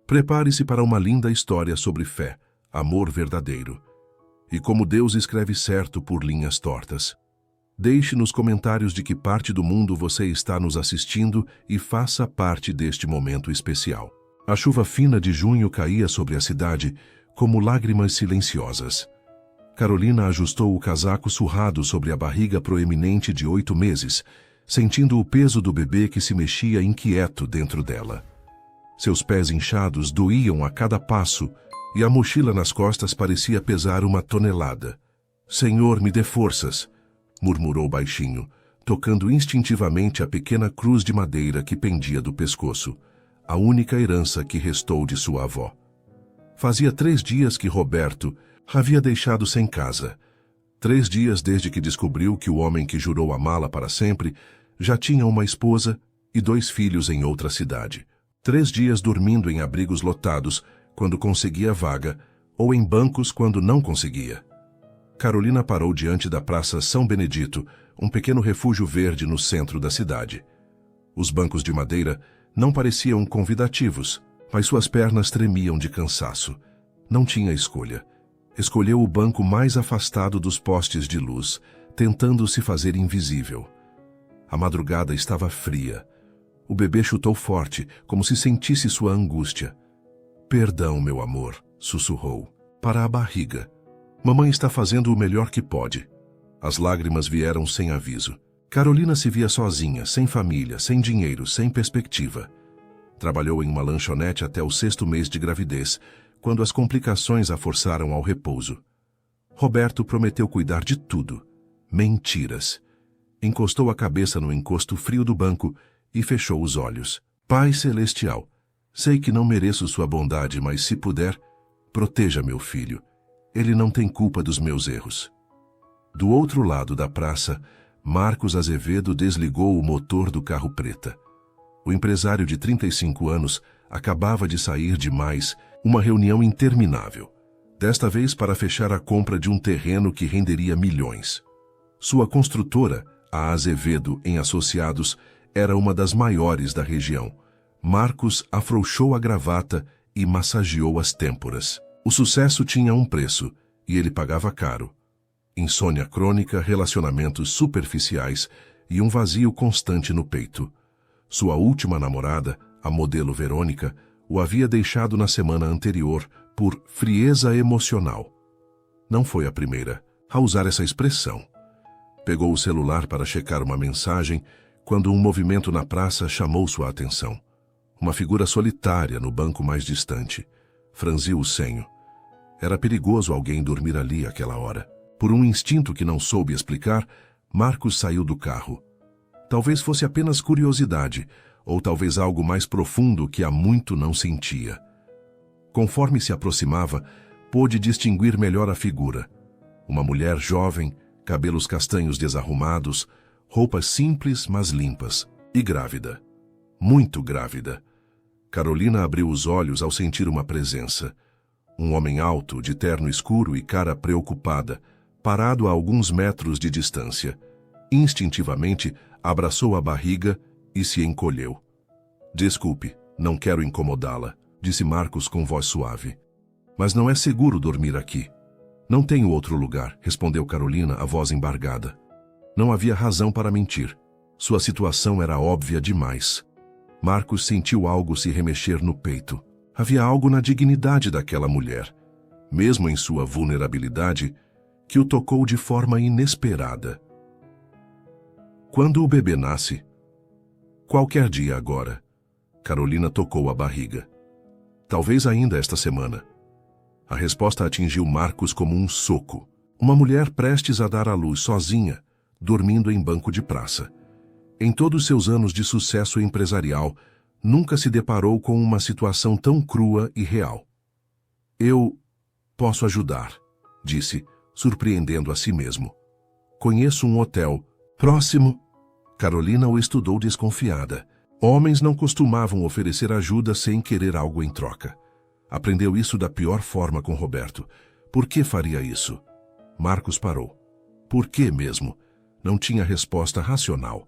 Prepare-se para uma linda história sobre fé, amor verdadeiro. E como Deus escreve certo por linhas tortas. Deixe nos comentários de que parte do mundo você está nos assistindo e faça parte deste momento especial. A chuva fina de junho caía sobre a cidade como lágrimas silenciosas. Carolina ajustou o casaco surrado sobre a barriga proeminente de 8 meses, sentindo o peso do bebê que se mexia inquieto dentro dela. Seus pés inchados doíam a cada passo e a mochila nas costas parecia pesar 1 tonelada. "Senhor, me dê forças", murmurou baixinho, tocando instintivamente a pequena cruz de madeira que pendia do pescoço, a única herança que restou de sua avó. Fazia 3 dias que Roberto havia deixado sem casa. 3 dias desde que descobriu que o homem que jurou amá-la para sempre já tinha uma esposa e 2 filhos em outra cidade. 3 dias dormindo em abrigos lotados quando conseguia vaga ou em bancos quando não conseguia. Carolina parou diante da Praça São Benedito, um pequeno refúgio verde no centro da cidade. Os bancos de madeira não pareciam convidativos, mas suas pernas tremiam de cansaço. Não tinha escolha. Escolheu o banco mais afastado dos postes de luz, tentando se fazer invisível. A madrugada estava fria. O bebê chutou forte, como se sentisse sua angústia. "Perdão, meu amor", sussurrou, para a barriga. "Mamãe está fazendo o melhor que pode." As lágrimas vieram sem aviso. Carolina se via sozinha, sem família, sem dinheiro, sem perspectiva. Trabalhou em uma lanchonete até o 6º mês de gravidez, quando as complicações a forçaram ao repouso. Roberto prometeu cuidar de tudo. Mentiras. Encostou a cabeça no encosto frio do banco e fechou os olhos. "Pai Celestial, sei que não mereço sua bondade, mas se puder, proteja meu filho. Ele não tem culpa dos meus erros." Do outro lado da praça, Marcos Azevedo desligou o motor do carro preta. O empresário de 35 anos acabava de sair de mais uma reunião interminável, desta vez para fechar a compra de um terreno que renderia milhões. Sua construtora, a Azevedo em Associados, era uma das maiores da região. Marcos afrouxou a gravata e massageou as têmporas. O sucesso tinha um preço, e ele pagava caro. Insônia crônica, relacionamentos superficiais e um vazio constante no peito. Sua última namorada, a modelo Verônica, o havia deixado na semana anterior por frieza emocional. Não foi a primeira a usar essa expressão. Pegou o celular para checar uma mensagem quando um movimento na praça chamou sua atenção. Uma figura solitária no banco mais distante. Franziu o senho. Era perigoso alguém dormir ali àquela hora. Por um instinto que não soube explicar, Marcos saiu do carro. Talvez fosse apenas curiosidade, ou talvez algo mais profundo que há muito não sentia. Conforme se aproximava, pôde distinguir melhor a figura. Uma mulher jovem, cabelos castanhos desarrumados, roupas simples mas limpas, e grávida. Muito grávida. Carolina abriu os olhos ao sentir uma presença. Um homem alto, de terno escuro e cara preocupada, parado a alguns metros de distância. Instintivamente, abraçou a barriga e se encolheu. "Desculpe, não quero incomodá-la", disse Marcos com voz suave. "Mas não é seguro dormir aqui." "Não tenho outro lugar", respondeu Carolina, a voz embargada. Não havia razão para mentir. Sua situação era óbvia demais. Marcos sentiu algo se remexer no peito. Havia algo na dignidade daquela mulher, mesmo em sua vulnerabilidade, que o tocou de forma inesperada. Quando o bebê nasce? Qualquer dia agora. Carolina tocou a barriga. Talvez ainda esta semana. A resposta atingiu Marcos como um soco. Uma mulher prestes a dar à luz sozinha, dormindo em banco de praça. Em todos seus anos de sucesso empresarial, nunca se deparou com uma situação tão crua e real. "Eu posso ajudar", disse, surpreendendo a si mesmo. "Conheço um hotel próximo." Carolina o estudou desconfiada. Homens não costumavam oferecer ajuda sem querer algo em troca. Aprendeu isso da pior forma com Roberto. Por que faria isso? Marcos parou. Por que mesmo? Não tinha resposta racional.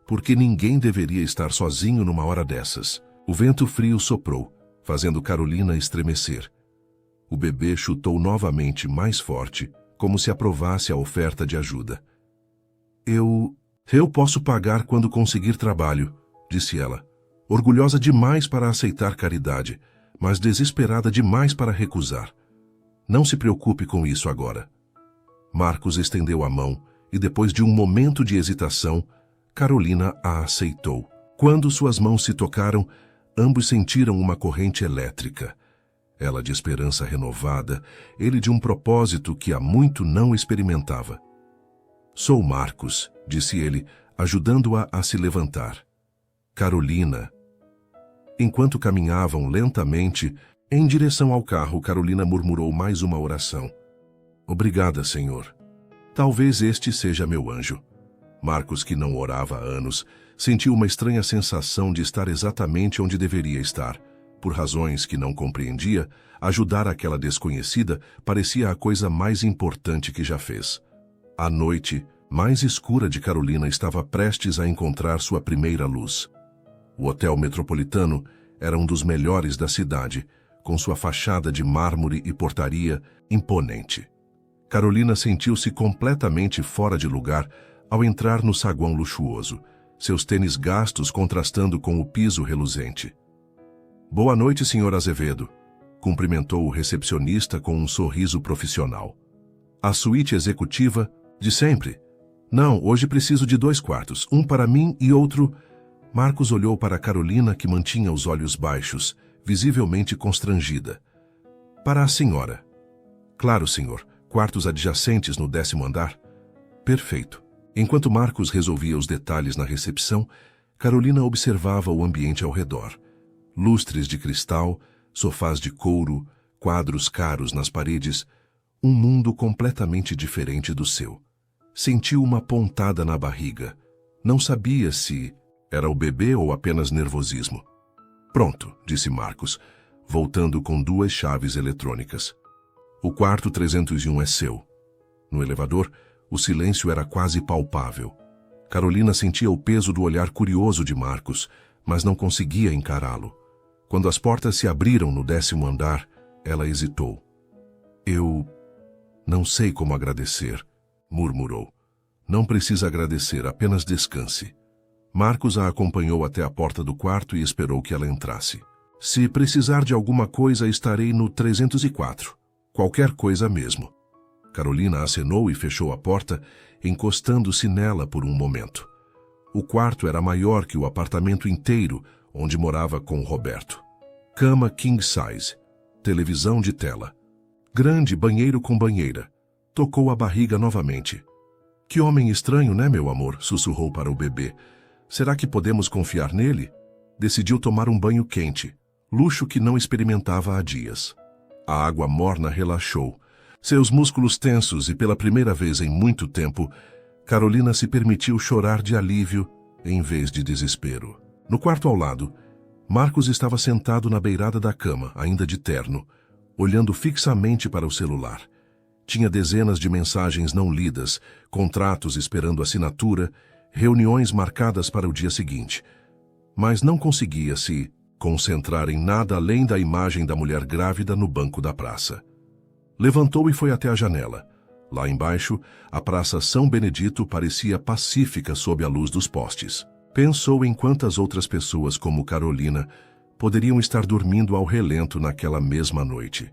Porque ninguém deveria estar sozinho numa hora dessas. O vento frio soprou, fazendo Carolina estremecer. O bebê chutou novamente mais forte, como se aprovasse a oferta de ajuda. Eu posso pagar quando conseguir trabalho, disse ela, orgulhosa demais para aceitar caridade, mas desesperada demais para recusar. Não se preocupe com isso agora. Marcos estendeu a mão e, depois de um momento de hesitação, Carolina a aceitou. Quando suas mãos se tocaram, ambos sentiram uma corrente elétrica. Ela de esperança renovada, ele de um propósito que há muito não experimentava. Sou Marcos, disse ele, ajudando-a a se levantar. Carolina. Enquanto caminhavam lentamente, em direção ao carro, Carolina murmurou mais uma oração. Obrigada, Senhor. Talvez este seja meu anjo. Marcos, que não orava há anos, sentiu uma estranha sensação de estar exatamente onde deveria estar. Por razões que não compreendia, ajudar aquela desconhecida parecia a coisa mais importante que já fez. A noite mais escura de Carolina estava prestes a encontrar sua primeira luz. O Hotel Metropolitano era um dos melhores da cidade, com sua fachada de mármore e portaria imponente. Carolina sentiu-se completamente fora de lugar ao entrar no saguão luxuoso, seus tênis gastos contrastando com o piso reluzente. Boa noite, Sr. Azevedo, cumprimentou o recepcionista com um sorriso profissional. A suíte executiva de sempre. Não, hoje preciso de 2 quartos, um para mim e outro... Marcos olhou para Carolina, que mantinha os olhos baixos, visivelmente constrangida. Para a senhora. Claro, senhor. Quartos adjacentes no 10º andar? Perfeito. Enquanto Marcos resolvia os detalhes na recepção, Carolina observava o ambiente ao redor. Lustres de cristal, sofás de couro, quadros caros nas paredes, um mundo completamente diferente do seu. Sentiu uma pontada na barriga. Não sabia se era o bebê ou apenas nervosismo. Pronto, disse Marcos, voltando com 2 chaves eletrônicas. O quarto 301 é seu. No elevador, o silêncio era quase palpável. Carolina sentia o peso do olhar curioso de Marcos, mas não conseguia encará-lo. Quando as portas se abriram no 10º andar, ela hesitou. Eu não sei como agradecer, murmurou. Não precisa agradecer, apenas descanse. Marcos a acompanhou até a porta do quarto e esperou que ela entrasse. Se precisar de alguma coisa, estarei no 304. Qualquer coisa mesmo. Carolina acenou e fechou a porta, encostando-se nela por um momento. O quarto era maior que o apartamento inteiro onde morava com Roberto. Cama king size, televisão de tela. Grande banheiro com banheira. Tocou a barriga novamente. Que homem estranho, né, meu amor? Sussurrou para o bebê. Será que podemos confiar nele? Decidiu tomar um banho quente, luxo que não experimentava há dias. A água morna relaxou. Seus músculos tensos e pela primeira vez em muito tempo, Carolina se permitiu chorar de alívio em vez de desespero. No quarto ao lado, Marcos estava sentado na beirada da cama, ainda de terno, olhando fixamente para o celular. Tinha dezenas de mensagens não lidas, contratos esperando assinatura, reuniões marcadas para o dia seguinte. Mas não conseguia se concentrar em nada além da imagem da mulher grávida no banco da praça. Levantou e foi até a janela. Lá embaixo, a Praça São Benedito parecia pacífica sob a luz dos postes. Pensou em quantas outras pessoas como Carolina poderiam estar dormindo ao relento naquela mesma noite.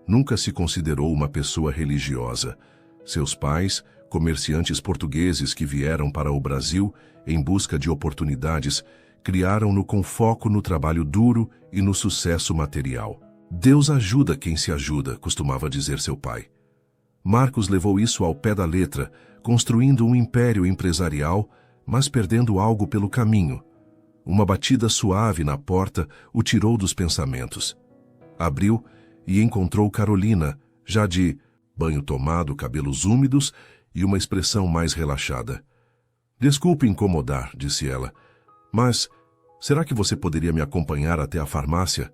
Nunca se considerou uma pessoa religiosa. Seus pais, comerciantes portugueses que vieram para o Brasil em busca de oportunidades, criaram-no com foco no trabalho duro e no sucesso material. Deus ajuda quem se ajuda, costumava dizer seu pai. Marcos levou isso ao pé da letra, construindo um império empresarial, mas perdendo algo pelo caminho. Uma batida suave na porta o tirou dos pensamentos. Abriu e encontrou Carolina, já de banho tomado, cabelos úmidos e uma expressão mais relaxada. Desculpe incomodar, disse ela, mas será que você poderia me acompanhar até a farmácia?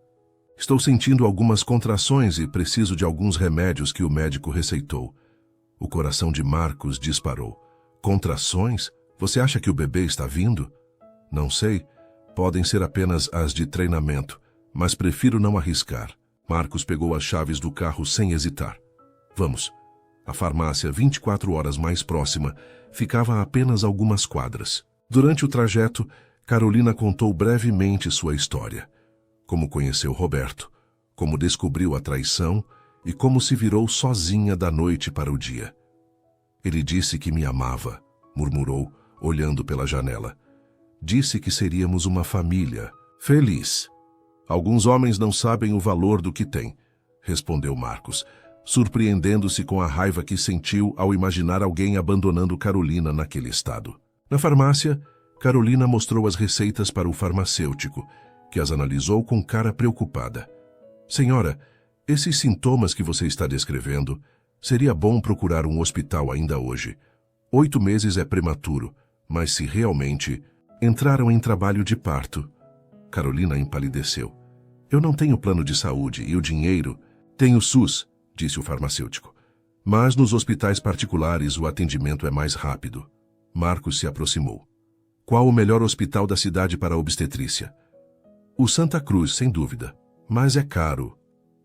Estou sentindo algumas contrações e preciso de alguns remédios que o médico receitou. O coração de Marcos disparou. Contrações? Você acha que o bebê está vindo? Não sei. Podem ser apenas as de treinamento. Mas prefiro não arriscar. Marcos pegou as chaves do carro sem hesitar. Vamos. A farmácia, 24 horas mais próxima, ficava a apenas algumas quadras. Durante o trajeto, Carolina contou brevemente sua história. Como conheceu Roberto, como descobriu a traição e como se virou sozinha da noite para o dia. Ele disse que me amava, murmurou, olhando pela janela. Disse que seríamos uma família, feliz. Alguns homens não sabem o valor do que têm, respondeu Marcos, surpreendendo-se com a raiva que sentiu ao imaginar alguém abandonando Carolina naquele estado. Na farmácia, Carolina mostrou as receitas para o farmacêutico, que as analisou com cara preocupada. Senhora, esses sintomas que você está descrevendo, seria bom procurar um hospital ainda hoje. 8 meses é prematuro, mas se realmente entraram em trabalho de parto. Carolina empalideceu. Eu não tenho plano de saúde e o dinheiro... Tenho SUS, disse o farmacêutico. Mas nos hospitais particulares o atendimento é mais rápido. Marcos se aproximou. Qual o melhor hospital da cidade para a obstetrícia? O Santa Cruz, sem dúvida. Mas é caro.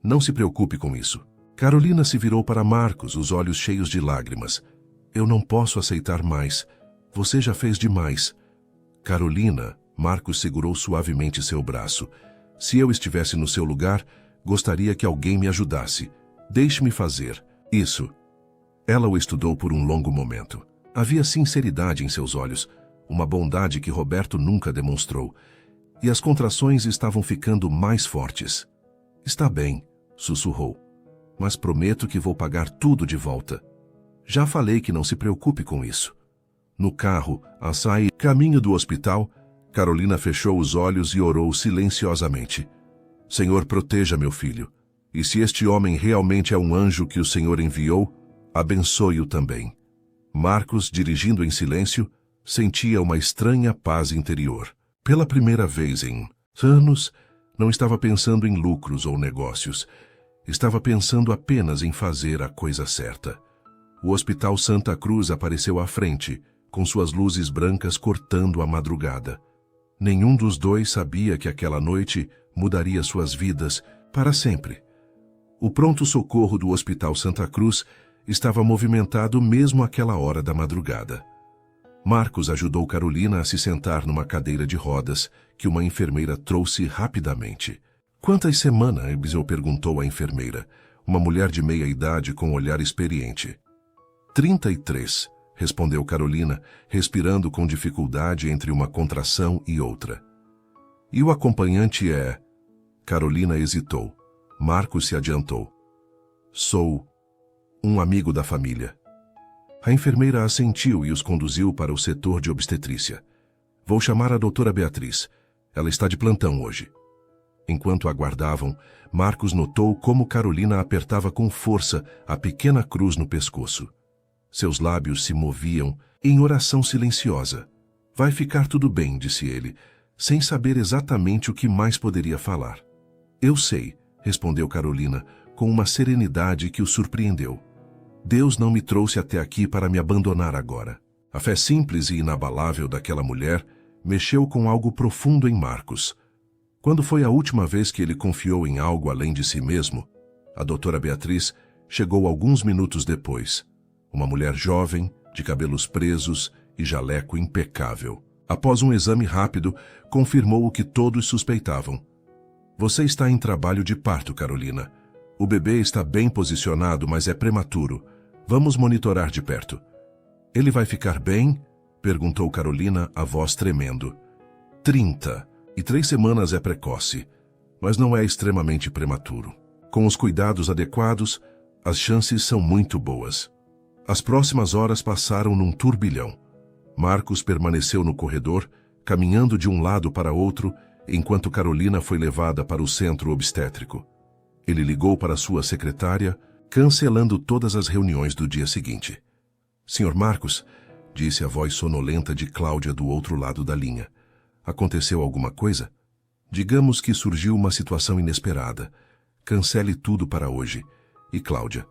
Não se preocupe com isso. Carolina se virou para Marcos, os olhos cheios de lágrimas. Eu não posso aceitar mais. Você já fez demais. Carolina, Marcos segurou suavemente seu braço. Se eu estivesse no seu lugar, gostaria que alguém me ajudasse. Deixe-me fazer. Isso. Ela o estudou por um longo momento. Havia sinceridade em seus olhos, uma bondade que Roberto nunca demonstrou. E as contrações estavam ficando mais fortes. Está bem, sussurrou. Mas prometo que vou pagar tudo de volta. Já falei que não se preocupe com isso. No carro, a sair caminho do hospital, Carolina fechou os olhos e orou silenciosamente. Senhor, proteja meu filho. E se este homem realmente é um anjo que o Senhor enviou, abençoe-o também. Marcos, dirigindo em silêncio, sentia uma estranha paz interior. Pela primeira vez em anos, não estava pensando em lucros ou negócios. Estava pensando apenas em fazer a coisa certa. O Hospital Santa Cruz apareceu à frente, com suas luzes brancas cortando a madrugada. Nenhum dos dois sabia que aquela noite mudaria suas vidas para sempre. O pronto-socorro do Hospital Santa Cruz estava movimentado mesmo àquela hora da madrugada. Marcos ajudou Carolina a se sentar numa cadeira de rodas que uma enfermeira trouxe rapidamente. Quantas semanas? Perguntou a enfermeira, uma mulher de meia-idade com um olhar experiente. 33, respondeu Carolina, respirando com dificuldade entre uma contração e outra. E o acompanhante é... Carolina hesitou. Marcos se adiantou. Sou um amigo da família. A enfermeira assentiu e os conduziu para o setor de obstetrícia. Vou chamar a doutora Beatriz. Ela está de plantão hoje. Enquanto aguardavam, Marcos notou como Carolina apertava com força a pequena cruz no pescoço. Seus lábios se moviam em oração silenciosa. Vai ficar tudo bem, disse ele, sem saber exatamente o que mais poderia falar. Eu sei, respondeu Carolina, com uma serenidade que o surpreendeu. Deus não me trouxe até aqui para me abandonar agora. A fé simples e inabalável daquela mulher mexeu com algo profundo em Marcos. Quando foi a última vez que ele confiou em algo além de si mesmo? A doutora Beatriz chegou alguns minutos depois. Uma mulher jovem, de cabelos presos e jaleco impecável. Após um exame rápido, confirmou o que todos suspeitavam. Você está em trabalho de parto, Carolina. O bebê está bem posicionado, mas é prematuro. Vamos monitorar de perto. Ele vai ficar bem? Perguntou Carolina, a voz tremendo. 30. E 3 semanas é precoce, mas não é extremamente prematuro. Com os cuidados adequados, as chances são muito boas. As próximas horas passaram num turbilhão. Marcos permaneceu no corredor, caminhando de um lado para outro, enquanto Carolina foi levada para o centro obstétrico. Ele ligou para sua secretária, cancelando todas as reuniões do dia seguinte. Senhor Marcos, disse a voz sonolenta de Cláudia do outro lado da linha. Aconteceu alguma coisa? Digamos que surgiu uma situação inesperada. Cancele tudo para hoje. E Cláudia,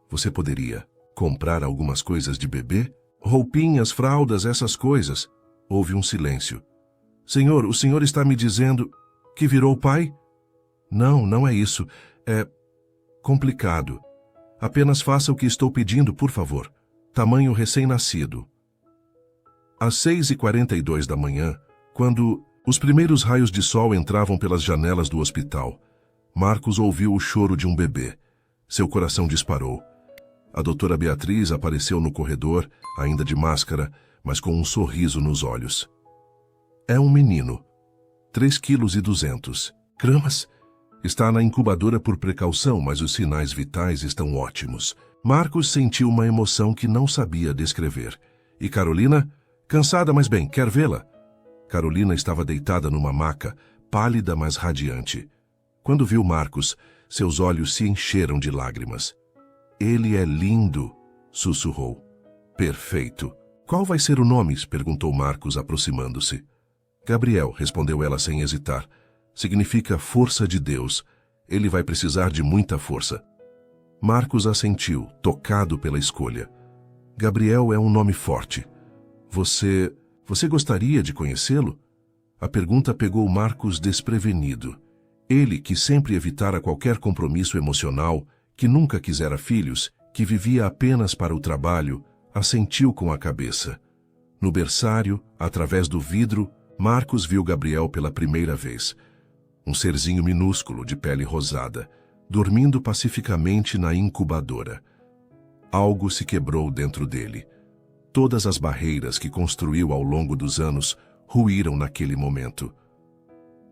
você poderia comprar algumas coisas de bebê? Roupinhas, fraldas, essas coisas. Houve um silêncio. Senhor, o senhor está me dizendo que virou pai? Não, não é isso. É complicado. Apenas faça o que estou pedindo, por favor. Tamanho recém-nascido. Às 6h42 da manhã, quando os primeiros raios de sol entravam pelas janelas do hospital, Marcos ouviu o choro de um bebê. Seu coração disparou. A doutora Beatriz apareceu no corredor, ainda de máscara, mas com um sorriso nos olhos. É um menino. 3,2 kg. Está na incubadora por precaução, mas os sinais vitais estão ótimos. Marcos sentiu uma emoção que não sabia descrever. E Carolina? Cansada, mas bem, quer vê-la? Carolina estava deitada numa maca, pálida, mas radiante. Quando viu Marcos, seus olhos se encheram de lágrimas. Ele é lindo, sussurrou. Perfeito. Qual vai ser o nome? Perguntou Marcos, aproximando-se. Gabriel, respondeu ela sem hesitar. Significa força de Deus. Ele vai precisar de muita força. Marcos assentiu, tocado pela escolha. Gabriel é um nome forte. Você gostaria de conhecê-lo? A pergunta pegou Marcos desprevenido. Ele, que sempre evitara qualquer compromisso emocional, que nunca quisera filhos, que vivia apenas para o trabalho, assentiu com a cabeça. No berçário, através do vidro, Marcos viu Gabriel pela primeira vez. Um serzinho minúsculo de pele rosada, dormindo pacificamente na incubadora. Algo se quebrou dentro dele. Todas as barreiras que construiu ao longo dos anos ruíram naquele momento.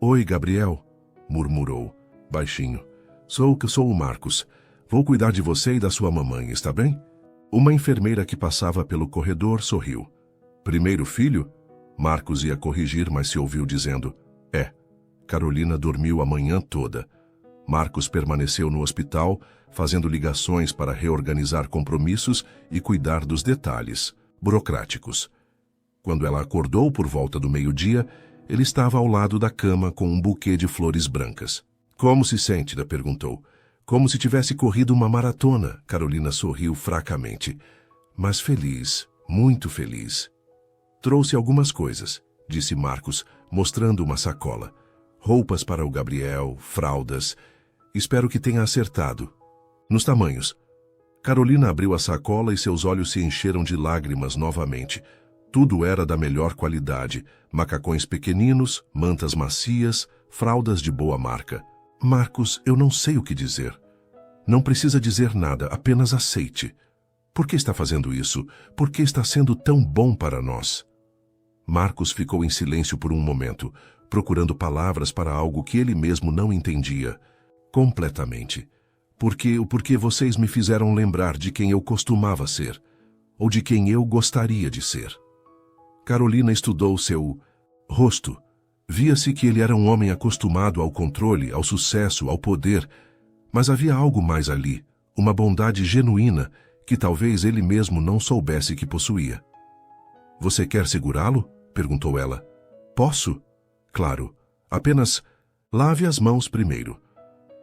Oi, Gabriel, murmurou, baixinho. Sou o Marcos. Vou cuidar de você e da sua mamãe, está bem? Uma enfermeira que passava pelo corredor sorriu. Primeiro filho? Marcos ia corrigir, mas se ouviu dizendo, é. Carolina dormiu a manhã toda. Marcos permaneceu no hospital, fazendo ligações para reorganizar compromissos e cuidar dos detalhes burocráticos. Quando ela acordou por volta do meio-dia, ele estava ao lado da cama com um buquê de flores brancas. Como se sente? Ela perguntou. Como se tivesse corrido uma maratona. Carolina sorriu fracamente. Mas feliz, muito feliz. Trouxe algumas coisas, disse Marcos, mostrando uma sacola. Roupas para o Gabriel, fraldas. Espero que tenha acertado. Nos tamanhos. Carolina abriu a sacola e seus olhos se encheram de lágrimas novamente. Tudo era da melhor qualidade. Macacões pequeninos, mantas macias, fraldas de boa marca. Marcos, eu não sei o que dizer. Não precisa dizer nada, apenas aceite. Por que está fazendo isso? Por que está sendo tão bom para nós? Marcos ficou em silêncio por um momento, procurando palavras para algo que ele mesmo não entendia. Completamente. Porque vocês me fizeram lembrar de quem eu costumava ser, ou de quem eu gostaria de ser. Carolina estudou seu rosto. Via-se que ele era um homem acostumado ao controle, ao sucesso, ao poder, mas havia algo mais ali, uma bondade genuína que talvez ele mesmo não soubesse que possuía. Você quer segurá-lo? Perguntou ela. Posso? Claro. Apenas lave as mãos primeiro.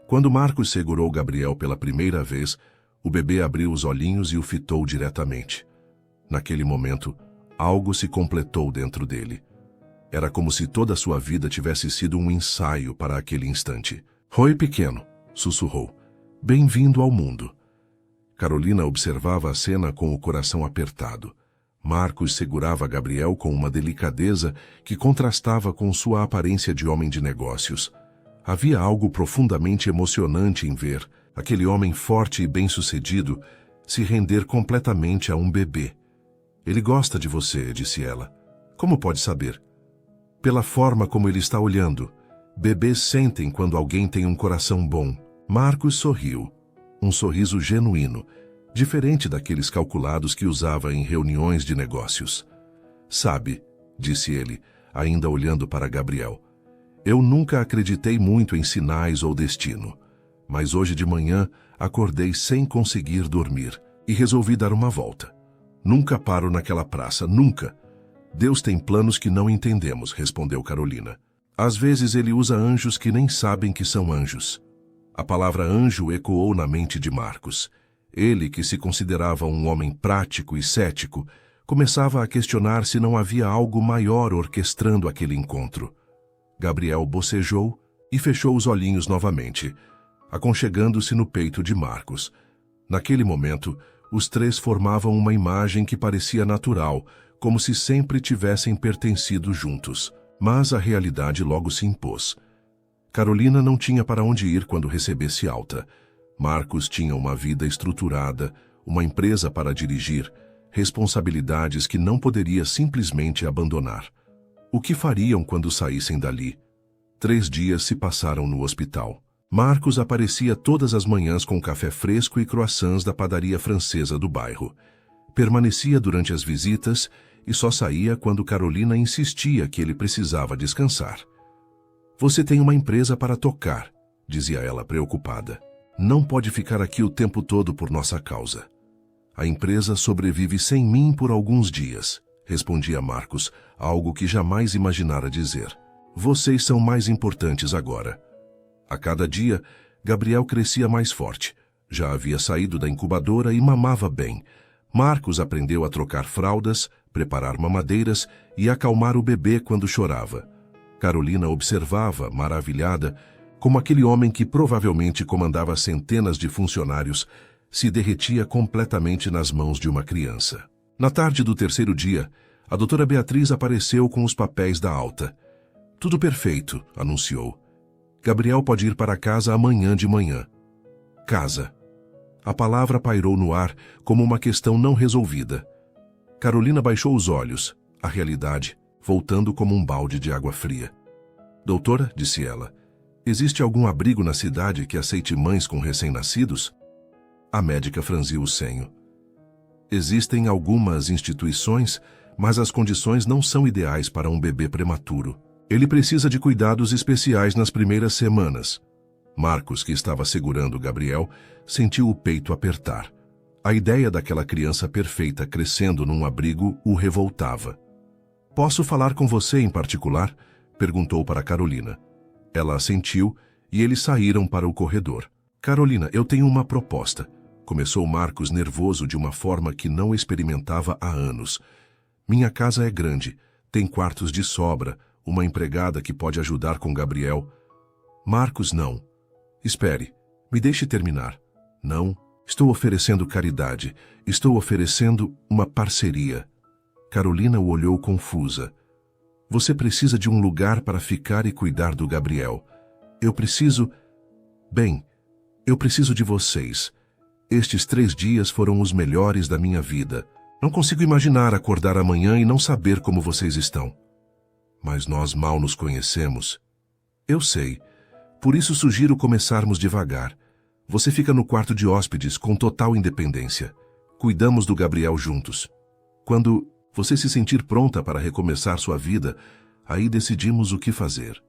Quando Marcos segurou Gabriel pela primeira vez, o bebê abriu os olhinhos e o fitou diretamente. Naquele momento, algo se completou dentro dele. Era como se toda a sua vida tivesse sido um ensaio para aquele instante. Oi, pequeno, sussurrou. Bem-vindo ao mundo. Carolina observava a cena com o coração apertado. Marcos segurava Gabriel com uma delicadeza que contrastava com sua aparência de homem de negócios. Havia algo profundamente emocionante em ver aquele homem forte e bem-sucedido se render completamente a um bebê. Ele gosta de você, disse ela. Como pode saber? Pela forma como ele está olhando. Bebês sentem quando alguém tem um coração bom. Marcos sorriu. Um sorriso genuíno, diferente daqueles calculados que usava em reuniões de negócios. Sabe, disse ele, ainda olhando para Gabriel, eu nunca acreditei muito em sinais ou destino, mas hoje de manhã acordei sem conseguir dormir e resolvi dar uma volta. Nunca paro naquela praça, nunca. Deus tem planos que não entendemos, respondeu Carolina. Às vezes ele usa anjos que nem sabem que são anjos. A palavra anjo ecoou na mente de Marcos. Ele, que se considerava um homem prático e cético, começava a questionar se não havia algo maior orquestrando aquele encontro. Gabriel bocejou e fechou os olhinhos novamente, aconchegando-se no peito de Marcos. Naquele momento, os três formavam uma imagem que parecia natural, como se sempre tivessem pertencido juntos. Mas a realidade logo se impôs. Carolina não tinha para onde ir quando recebesse alta. Marcos tinha uma vida estruturada, uma empresa para dirigir, responsabilidades que não poderia simplesmente abandonar. O que fariam quando saíssem dali? 3 dias se passaram no hospital. Marcos aparecia todas as manhãs com café fresco e croissants da padaria francesa do bairro. Permanecia durante as visitas e só saía quando Carolina insistia que ele precisava descansar. "Você tem uma empresa para tocar", dizia ela preocupada. "Não pode ficar aqui o tempo todo por nossa causa." "A empresa sobrevive sem mim por alguns dias", respondia Marcos, algo que jamais imaginara dizer. "Vocês são mais importantes agora." A cada dia, Gabriel crescia mais forte. Já havia saído da incubadora e mamava bem. Marcos aprendeu a trocar fraldas, preparar mamadeiras e acalmar o bebê quando chorava. Carolina observava, maravilhada, como aquele homem que provavelmente comandava centenas de funcionários se derretia completamente nas mãos de uma criança. Na tarde do 3º dia, a doutora Beatriz apareceu com os papéis da alta. "Tudo perfeito", anunciou. "Gabriel pode ir para casa amanhã de manhã." Casa. A palavra pairou no ar como uma questão não resolvida. Carolina baixou os olhos, a realidade, voltando como um balde de água fria. "Doutora", disse ela, "existe algum abrigo na cidade que aceite mães com recém-nascidos?" A médica franziu o senho. "Existem algumas instituições, mas as condições não são ideais para um bebê prematuro. Ele precisa de cuidados especiais nas primeiras semanas." Marcos, que estava segurando Gabriel, sentiu o peito apertar. A ideia daquela criança perfeita crescendo num abrigo o revoltava. "Posso falar com você em particular?" perguntou para Carolina. Ela assentiu e eles saíram para o corredor. "Carolina, eu tenho uma proposta", começou Marcos nervoso de uma forma que não experimentava há anos. "Minha casa é grande, tem quartos de sobra, uma empregada que pode ajudar com Gabriel." "Marcos, não." "Espere, me deixe terminar." "Não, estou oferecendo caridade, estou oferecendo uma parceria." Carolina o olhou confusa. "Você precisa de um lugar para ficar e cuidar do Gabriel. Eu preciso... Bem, eu preciso de vocês. Estes 3 dias foram os melhores da minha vida. Não consigo imaginar acordar amanhã e não saber como vocês estão." "Mas nós mal nos conhecemos." "Eu sei. Por isso sugiro começarmos devagar. Você fica no quarto de hóspedes com total independência. Cuidamos do Gabriel juntos. Quando você se sentir pronta para recomeçar sua vida, aí decidimos o que fazer."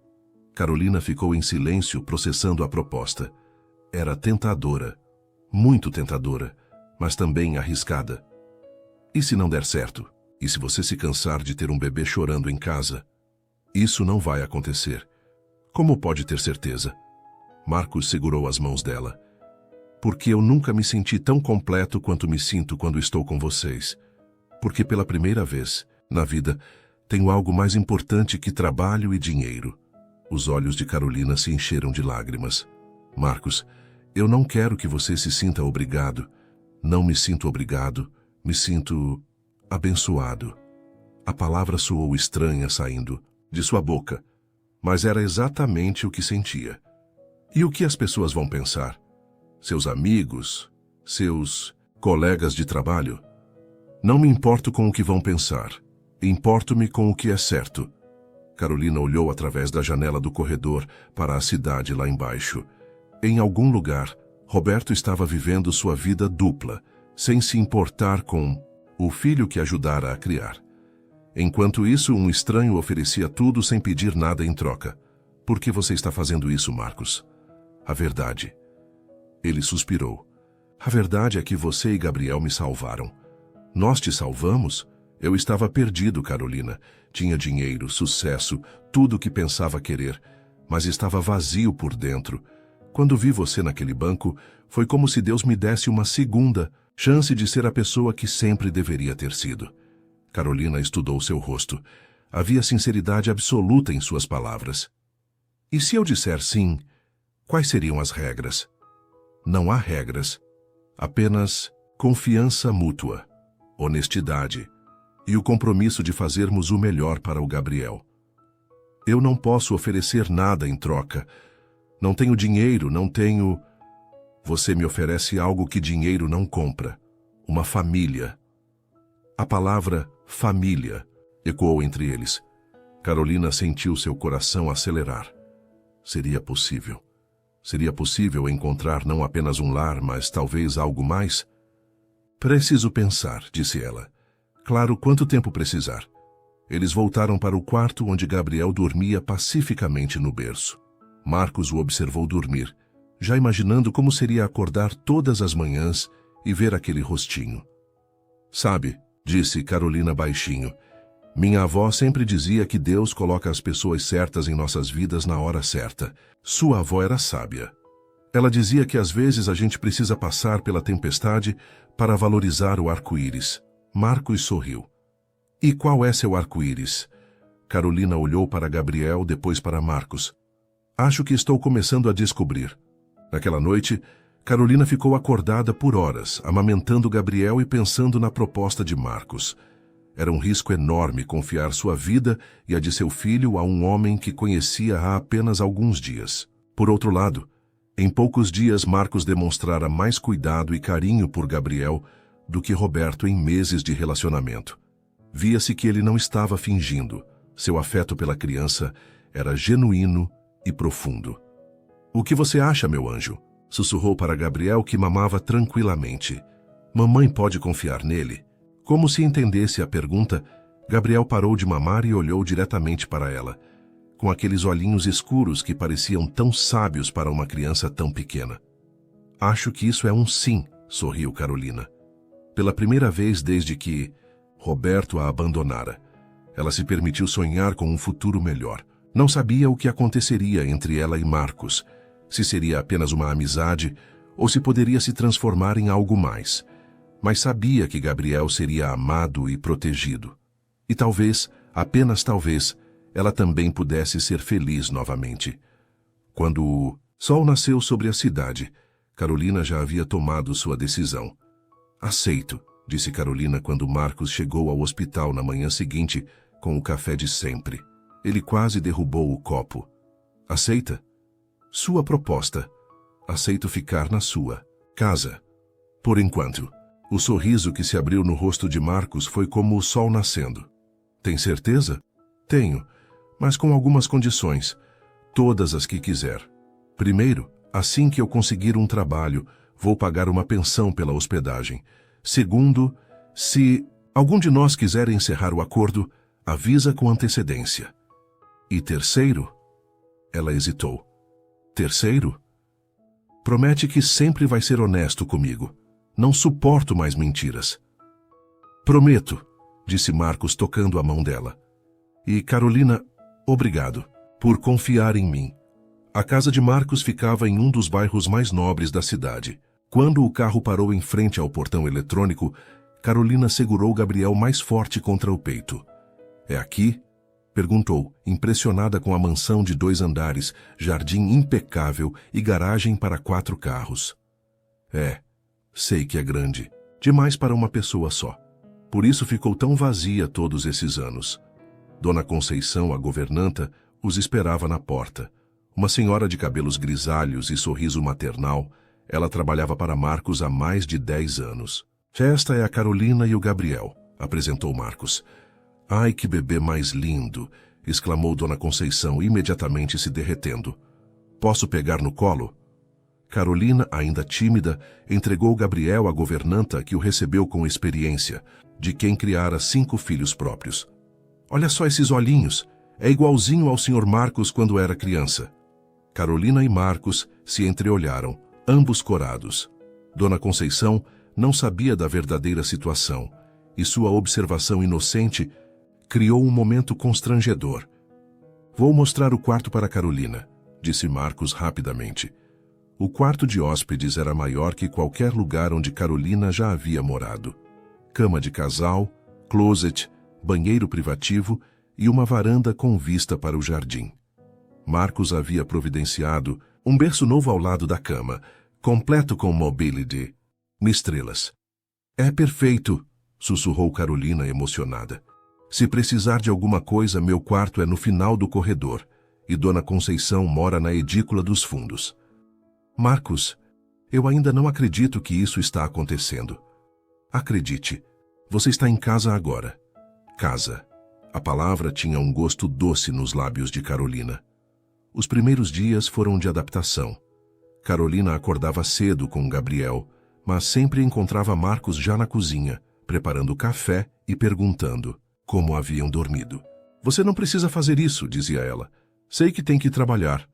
Carolina ficou em silêncio processando a proposta. Era tentadora, muito tentadora, mas também arriscada. "E se não der certo? E se você se cansar de ter um bebê chorando em casa?" "Isso não vai acontecer." "Como pode ter certeza?" Marcos segurou as mãos dela. "Porque eu nunca me senti tão completo quanto me sinto quando estou com vocês. Porque pela primeira vez, na vida, tenho algo mais importante que trabalho e dinheiro." Os olhos de Carolina se encheram de lágrimas. "Marcos, eu não quero que você se sinta obrigado. Não me sinto obrigado, me sinto abençoado." A palavra soou estranha saindo de sua boca, mas era exatamente o que sentia. "E o que as pessoas vão pensar? Seus amigos? Seus colegas de trabalho? Não me importo com o que vão pensar. Importo-me com o que é certo." Carolina olhou através da janela do corredor para a cidade lá embaixo. Em algum lugar, Roberto estava vivendo sua vida dupla, sem se importar com o filho que ajudara a criar. Enquanto isso, um estranho oferecia tudo sem pedir nada em troca. "Por que você está fazendo isso, Marcos?" "A verdade." Ele suspirou. "A verdade é que você e Gabriel me salvaram." "Nós te salvamos?" "Eu estava perdido, Carolina. Tinha dinheiro, sucesso, tudo o que pensava querer, mas estava vazio por dentro. Quando vi você naquele banco, foi como se Deus me desse uma segunda chance de ser a pessoa que sempre deveria ter sido." Carolina estudou seu rosto. Havia sinceridade absoluta em suas palavras. E se eu disser sim, quais seriam as regras? Não há regras, apenas confiança mútua, honestidade e o compromisso de fazermos o melhor para o Gabriel. Eu não posso oferecer nada em troca. Não tenho dinheiro, não tenho... Você me oferece algo que dinheiro não compra. Uma família. A palavra família ecoou entre eles. Carolina sentiu seu coração acelerar. Seria possível. Seria possível encontrar não apenas um lar, mas talvez algo mais? Preciso pensar, disse ela. Claro, quanto tempo precisar? Eles voltaram para o quarto onde Gabriel dormia pacificamente no berço. Marcos o observou dormir, já imaginando como seria acordar todas as manhãs e ver aquele rostinho. Sabe, disse Carolina baixinho, minha avó sempre dizia que Deus coloca as pessoas certas em nossas vidas na hora certa. Sua avó era sábia. Ela dizia que às vezes a gente precisa passar pela tempestade para valorizar o arco-íris. Marcos sorriu. E qual é seu arco-íris? Carolina olhou para Gabriel, depois para Marcos. Acho que estou começando a descobrir. Naquela noite, Carolina ficou acordada por horas, amamentando Gabriel e pensando na proposta de Marcos. Era um risco enorme confiar sua vida e a de seu filho a um homem que conhecia há apenas alguns dias. Por outro lado, em poucos dias Marcos demonstrara mais cuidado e carinho por Gabriel do que Roberto em meses de relacionamento. Via-se que ele não estava fingindo. Seu afeto pela criança era genuíno e profundo. O que você acha, meu anjo? Sussurrou para Gabriel, que mamava tranquilamente. Mamãe pode confiar nele? Como se entendesse a pergunta, Gabriel parou de mamar e olhou diretamente para ela, com aqueles olhinhos escuros que pareciam tão sábios para uma criança tão pequena. Acho que isso é um sim, sorriu Carolina. Pela primeira vez desde que Roberto a abandonara, ela se permitiu sonhar com um futuro melhor. Não sabia o que aconteceria entre ela e Marcos, se seria apenas uma amizade ou se poderia se transformar em algo mais. Mas sabia que Gabriel seria amado e protegido. E talvez, apenas talvez, ela também pudesse ser feliz novamente. Quando o sol nasceu sobre a cidade, Carolina já havia tomado sua decisão. Aceito, disse Carolina quando Marcos chegou ao hospital na manhã seguinte com o café de sempre. Ele quase derrubou o copo. Aceita? Sua proposta. Aceito ficar na sua casa. Por enquanto. O sorriso que se abriu no rosto de Marcos foi como o sol nascendo. Tem certeza? Tenho, mas com algumas condições. Todas as que quiser. Primeiro, assim que eu conseguir um trabalho, vou pagar uma pensão pela hospedagem. Segundo, se algum de nós quiser encerrar o acordo, avisa com antecedência. E terceiro? Ela hesitou. Terceiro? Promete que sempre vai ser honesto comigo. Não suporto mais mentiras. Prometo, disse Marcos tocando a mão dela. E Carolina, obrigado por confiar em mim. A casa de Marcos ficava em um dos bairros mais nobres da cidade. Quando o carro parou em frente ao portão eletrônico, Carolina segurou Gabriel mais forte contra o peito. É aqui? Perguntou, impressionada com a mansão de 2 andares, jardim impecável e garagem para 4 carros. É, sei que é grande, demais para uma pessoa só. Por isso ficou tão vazia todos esses anos. Dona Conceição, a governanta, os esperava na porta. Uma senhora de cabelos grisalhos e sorriso maternal, ela trabalhava para Marcos há mais de 10 anos. Esta é a Carolina e o Gabriel, apresentou Marcos. Ai, que bebê mais lindo, exclamou Dona Conceição, imediatamente se derretendo. Posso pegar no colo? Carolina, ainda tímida, entregou Gabriel à governanta, que o recebeu com experiência, de quem criara 5 filhos próprios. Olha só esses olhinhos, é igualzinho ao Sr. Marcos quando era criança. Carolina e Marcos se entreolharam, ambos corados. Dona Conceição não sabia da verdadeira situação, e sua observação inocente criou um momento constrangedor. Vou mostrar o quarto para Carolina, disse Marcos rapidamente. O quarto de hóspedes era maior que qualquer lugar onde Carolina já havia morado. Cama de casal, closet, banheiro privativo e uma varanda com vista para o jardim. Marcos havia providenciado um berço novo ao lado da cama, completo com mobility. Estrelas. É perfeito, sussurrou Carolina emocionada. Se precisar de alguma coisa, meu quarto é no final do corredor, e Dona Conceição mora na edícula dos fundos. Marcos, eu ainda não acredito que isso está acontecendo. Acredite, você está em casa agora. Casa. A palavra tinha um gosto doce nos lábios de Carolina. Os primeiros dias foram de adaptação. Carolina acordava cedo com Gabriel, mas sempre encontrava Marcos já na cozinha, preparando café e perguntando como haviam dormido. Você não precisa fazer isso, dizia ela. Sei que tem que trabalhar.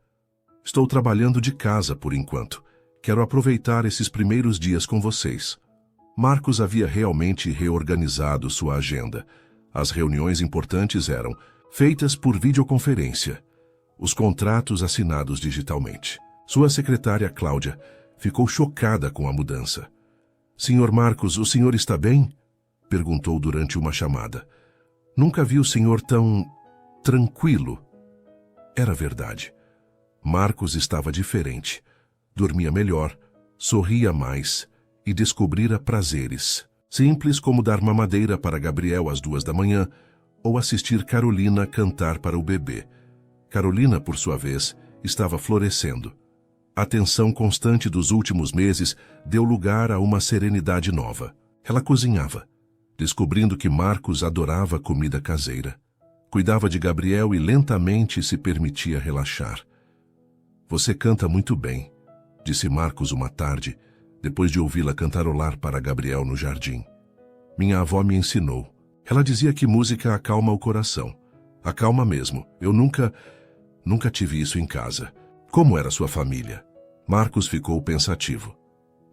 Estou trabalhando de casa por enquanto. Quero aproveitar esses primeiros dias com vocês. Marcos havia realmente reorganizado sua agenda. As reuniões importantes eram feitas por videoconferência. Os contratos assinados digitalmente. Sua secretária, Cláudia, ficou chocada com a mudança. Senhor Marcos, o senhor está bem? Perguntou durante uma chamada. Nunca vi o senhor tão tranquilo. Era verdade. Marcos estava diferente. Dormia melhor, sorria mais e descobrira prazeres. Simples como dar mamadeira para Gabriel às 2 da manhã ou assistir Carolina cantar para o bebê. Carolina, por sua vez, estava florescendo. A tensão constante dos últimos meses deu lugar a uma serenidade nova. Ela cozinhava, descobrindo que Marcos adorava comida caseira. Cuidava de Gabriel e lentamente se permitia relaxar. Você canta muito bem, disse Marcos uma tarde, depois de ouvi-la cantarolar para Gabriel no jardim. Minha avó me ensinou. Ela dizia que música acalma o coração. Acalma mesmo. Eu nunca tive isso em casa. Como era sua família? Marcos ficou pensativo.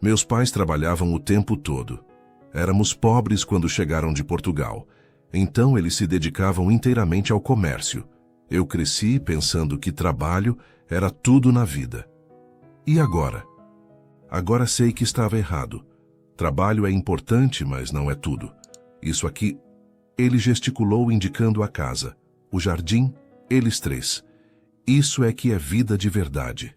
Meus pais trabalhavam o tempo todo. Éramos pobres quando chegaram de Portugal. Então eles se dedicavam inteiramente ao comércio. Eu cresci pensando que trabalho era tudo na vida. E agora? Agora sei que estava errado. Trabalho é importante, mas não é tudo. Isso aqui... Ele gesticulou indicando a casa, o jardim, eles três. Isso é que é vida de verdade.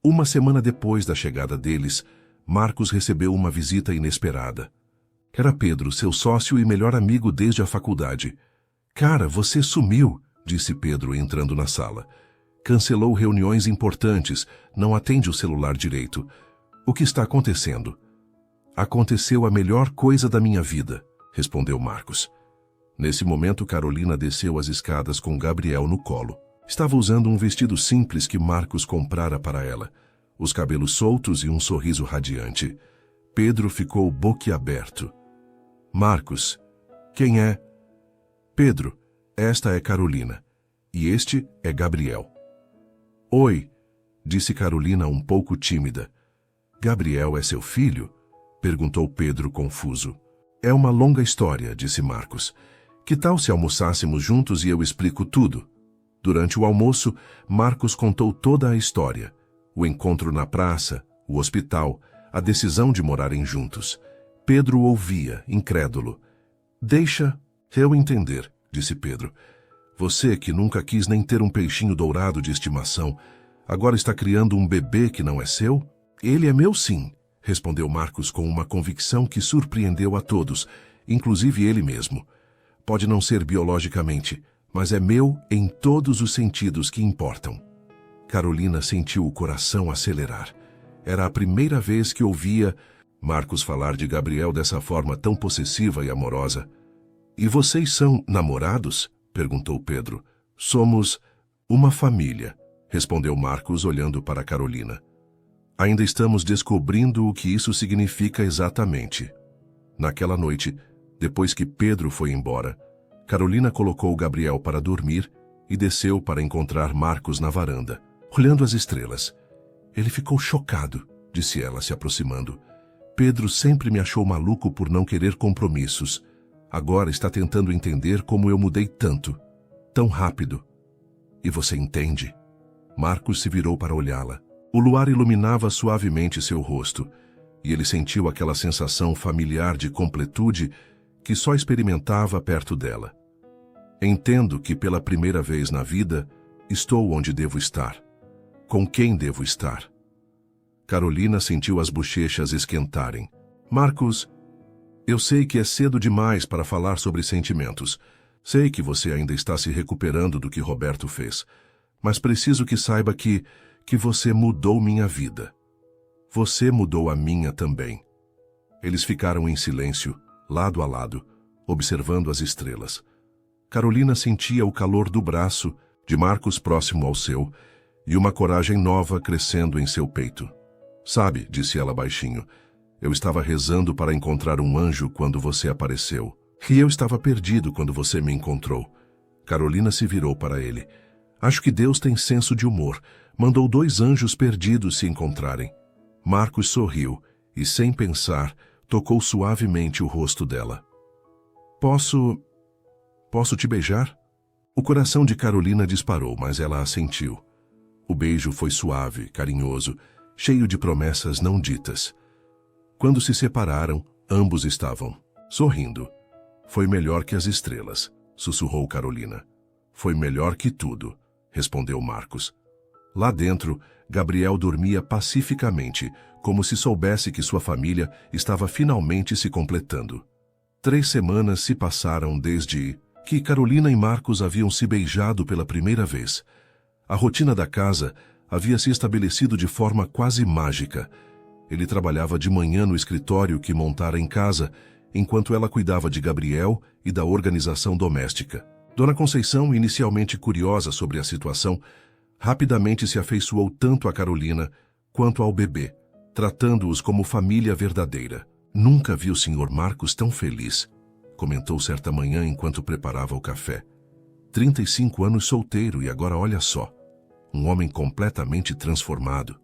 Uma semana depois da chegada deles, Marcos recebeu uma visita inesperada. Era Pedro, seu sócio e melhor amigo desde a faculdade. Cara, você sumiu, disse Pedro entrando na sala. Cancelou reuniões importantes, não atende o celular direito. O que está acontecendo? Aconteceu a melhor coisa da minha vida, respondeu Marcos. Nesse momento, Carolina desceu as escadas com Gabriel no colo. Estava usando um vestido simples que Marcos comprara para ela, os cabelos soltos e um sorriso radiante. Pedro ficou boquiaberto. Marcos, quem é? Pedro, esta é Carolina, e este é Gabriel. Oi, disse Carolina um pouco tímida. Gabriel é seu filho? Perguntou Pedro confuso. É uma longa história, disse Marcos. Que tal se almoçássemos juntos e eu explico tudo? Durante o almoço, Marcos contou toda a história. O encontro na praça, o hospital, a decisão de morarem juntos. Pedro ouvia, incrédulo. Deixa eu entender, disse Pedro. Você que nunca quis nem ter um peixinho dourado de estimação, agora está criando um bebê que não é seu? Ele é meu sim, respondeu Marcos com uma convicção que surpreendeu a todos, inclusive ele mesmo. Pode não ser biologicamente, mas é meu em todos os sentidos que importam. Carolina sentiu o coração acelerar. Era a primeira vez que ouvia Marcos falar de Gabriel dessa forma tão possessiva e amorosa. E vocês são namorados? Perguntou Pedro. Somos uma família, respondeu Marcos olhando para Carolina. Ainda estamos descobrindo o que isso significa exatamente. Naquela noite, depois que Pedro foi embora, Carolina colocou Gabriel para dormir e desceu para encontrar Marcos na varanda, olhando as estrelas. Ele ficou chocado, disse ela, se aproximando. Pedro sempre me achou maluco por não querer compromissos. Agora está tentando entender como eu mudei tanto, tão rápido. E você entende? Marcos se virou para olhá-la. O luar iluminava suavemente seu rosto, e ele sentiu aquela sensação familiar de completude que só experimentava perto dela. Entendo que pela primeira vez na vida, Estou onde devo estar. Com quem devo estar? Carolina sentiu as bochechas esquentarem. Marcos, eu sei que é cedo demais para falar sobre sentimentos. Sei que você ainda está se recuperando do que Roberto fez. Mas preciso que saiba que você mudou minha vida. Você mudou a minha também. Eles ficaram em silêncio, lado a lado, observando as estrelas. Carolina sentia o calor do braço de Marcos próximo ao seu e uma coragem nova crescendo em seu peito. Sabe, disse ela baixinho, eu estava rezando para encontrar um anjo quando você apareceu. E eu estava perdido quando você me encontrou. Carolina se virou para ele. Acho que Deus tem senso de humor. Mandou 2 anjos perdidos se encontrarem. Marcos sorriu e, sem pensar, tocou suavemente o rosto dela. Posso te beijar? O coração de Carolina disparou, mas ela assentiu. O beijo foi suave, carinhoso, cheio de promessas não ditas. Quando se separaram, ambos estavam sorrindo. Foi melhor que as estrelas, sussurrou Carolina. Foi melhor que tudo, respondeu Marcos. Lá dentro, Gabriel dormia pacificamente, como se soubesse que sua família estava finalmente se completando. 3 semanas se passaram desde que Carolina e Marcos haviam se beijado pela primeira vez. A rotina da casa havia se estabelecido de forma quase mágica. Ele trabalhava de manhã no escritório que montara em casa, enquanto ela cuidava de Gabriel e da organização doméstica. Dona Conceição, inicialmente curiosa sobre a situação, rapidamente se afeiçoou tanto a Carolina quanto ao bebê, tratando-os como família verdadeira. Nunca vi o Sr. Marcos tão feliz, comentou certa manhã enquanto preparava o café. 35 anos solteiro e agora olha só, um homem completamente transformado.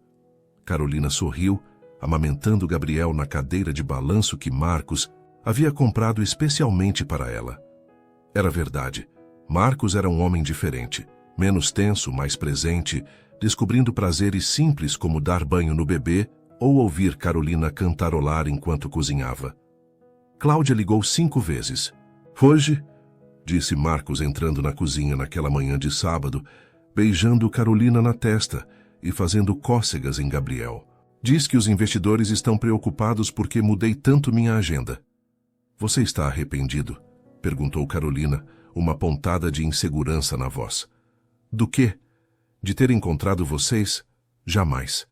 Carolina sorriu, amamentando Gabriel na cadeira de balanço que Marcos havia comprado especialmente para ela. Era verdade, Marcos era um homem diferente, menos tenso, mais presente, descobrindo prazeres simples como dar banho no bebê ou ouvir Carolina cantarolar enquanto cozinhava. Cláudia ligou 5 vezes. Hoje, disse Marcos entrando na cozinha naquela manhã de sábado, beijando Carolina na testa e fazendo cócegas em Gabriel. Diz que os investidores estão preocupados porque mudei tanto minha agenda. Você está arrependido? Perguntou Carolina, uma pontada de insegurança na voz. Do quê? De ter encontrado vocês? Jamais.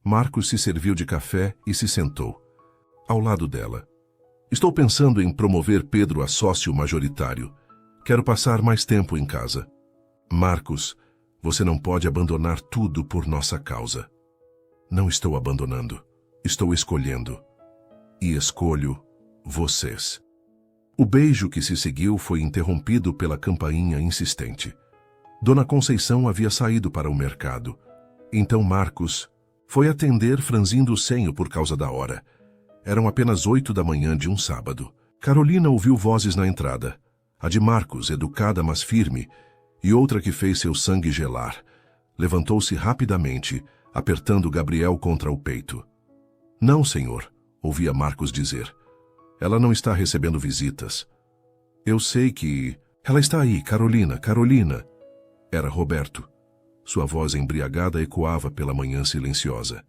Marcos se serviu de café e se sentou. Ao lado dela. Estou pensando em promover Pedro a sócio majoritário. Quero passar mais tempo em casa. Marcos, você não pode abandonar tudo por nossa causa. Não estou abandonando. Estou escolhendo. E escolho vocês. O beijo que se seguiu foi interrompido pela campainha insistente. Dona Conceição havia saído para o mercado. Então Marcos foi atender franzindo o senho por causa da hora. Eram apenas 8 da manhã de um sábado. Carolina ouviu vozes na entrada. A de Marcos, educada mas firme, e outra que fez seu sangue gelar. Levantou-se rapidamente, apertando Gabriel contra o peito. Não, senhor, ouvia Marcos dizer. Ela não está recebendo visitas. Eu sei que... Ela está aí, Carolina, Carolina. Era Roberto. Sua voz embriagada ecoava pela manhã silenciosa.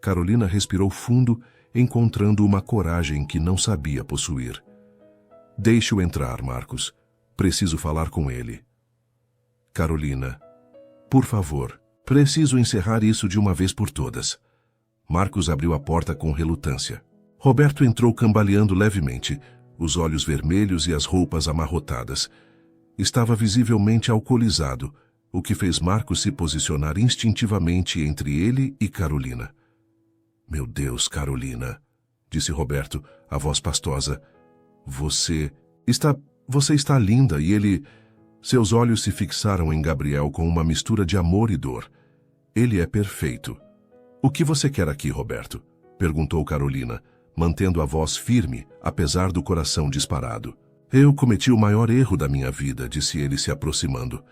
Carolina respirou fundo, encontrando uma coragem que não sabia possuir. Deixe-o entrar, Marcos. Preciso falar com ele. Carolina, por favor, preciso encerrar isso de uma vez por todas. Marcos abriu a porta com relutância. Roberto entrou cambaleando levemente, os olhos vermelhos e as roupas amarrotadas. Estava visivelmente alcoolizado, o que fez Marcos se posicionar instintivamente entre ele e Carolina. Meu Deus, Carolina, disse Roberto, a voz pastosa. Você está linda e ele... Seus olhos se fixaram em Gabriel com uma mistura de amor e dor. Ele é perfeito. O que você quer aqui, Roberto? Perguntou Carolina, mantendo a voz firme, apesar do coração disparado. Eu cometi o maior erro da minha vida, disse ele se aproximando.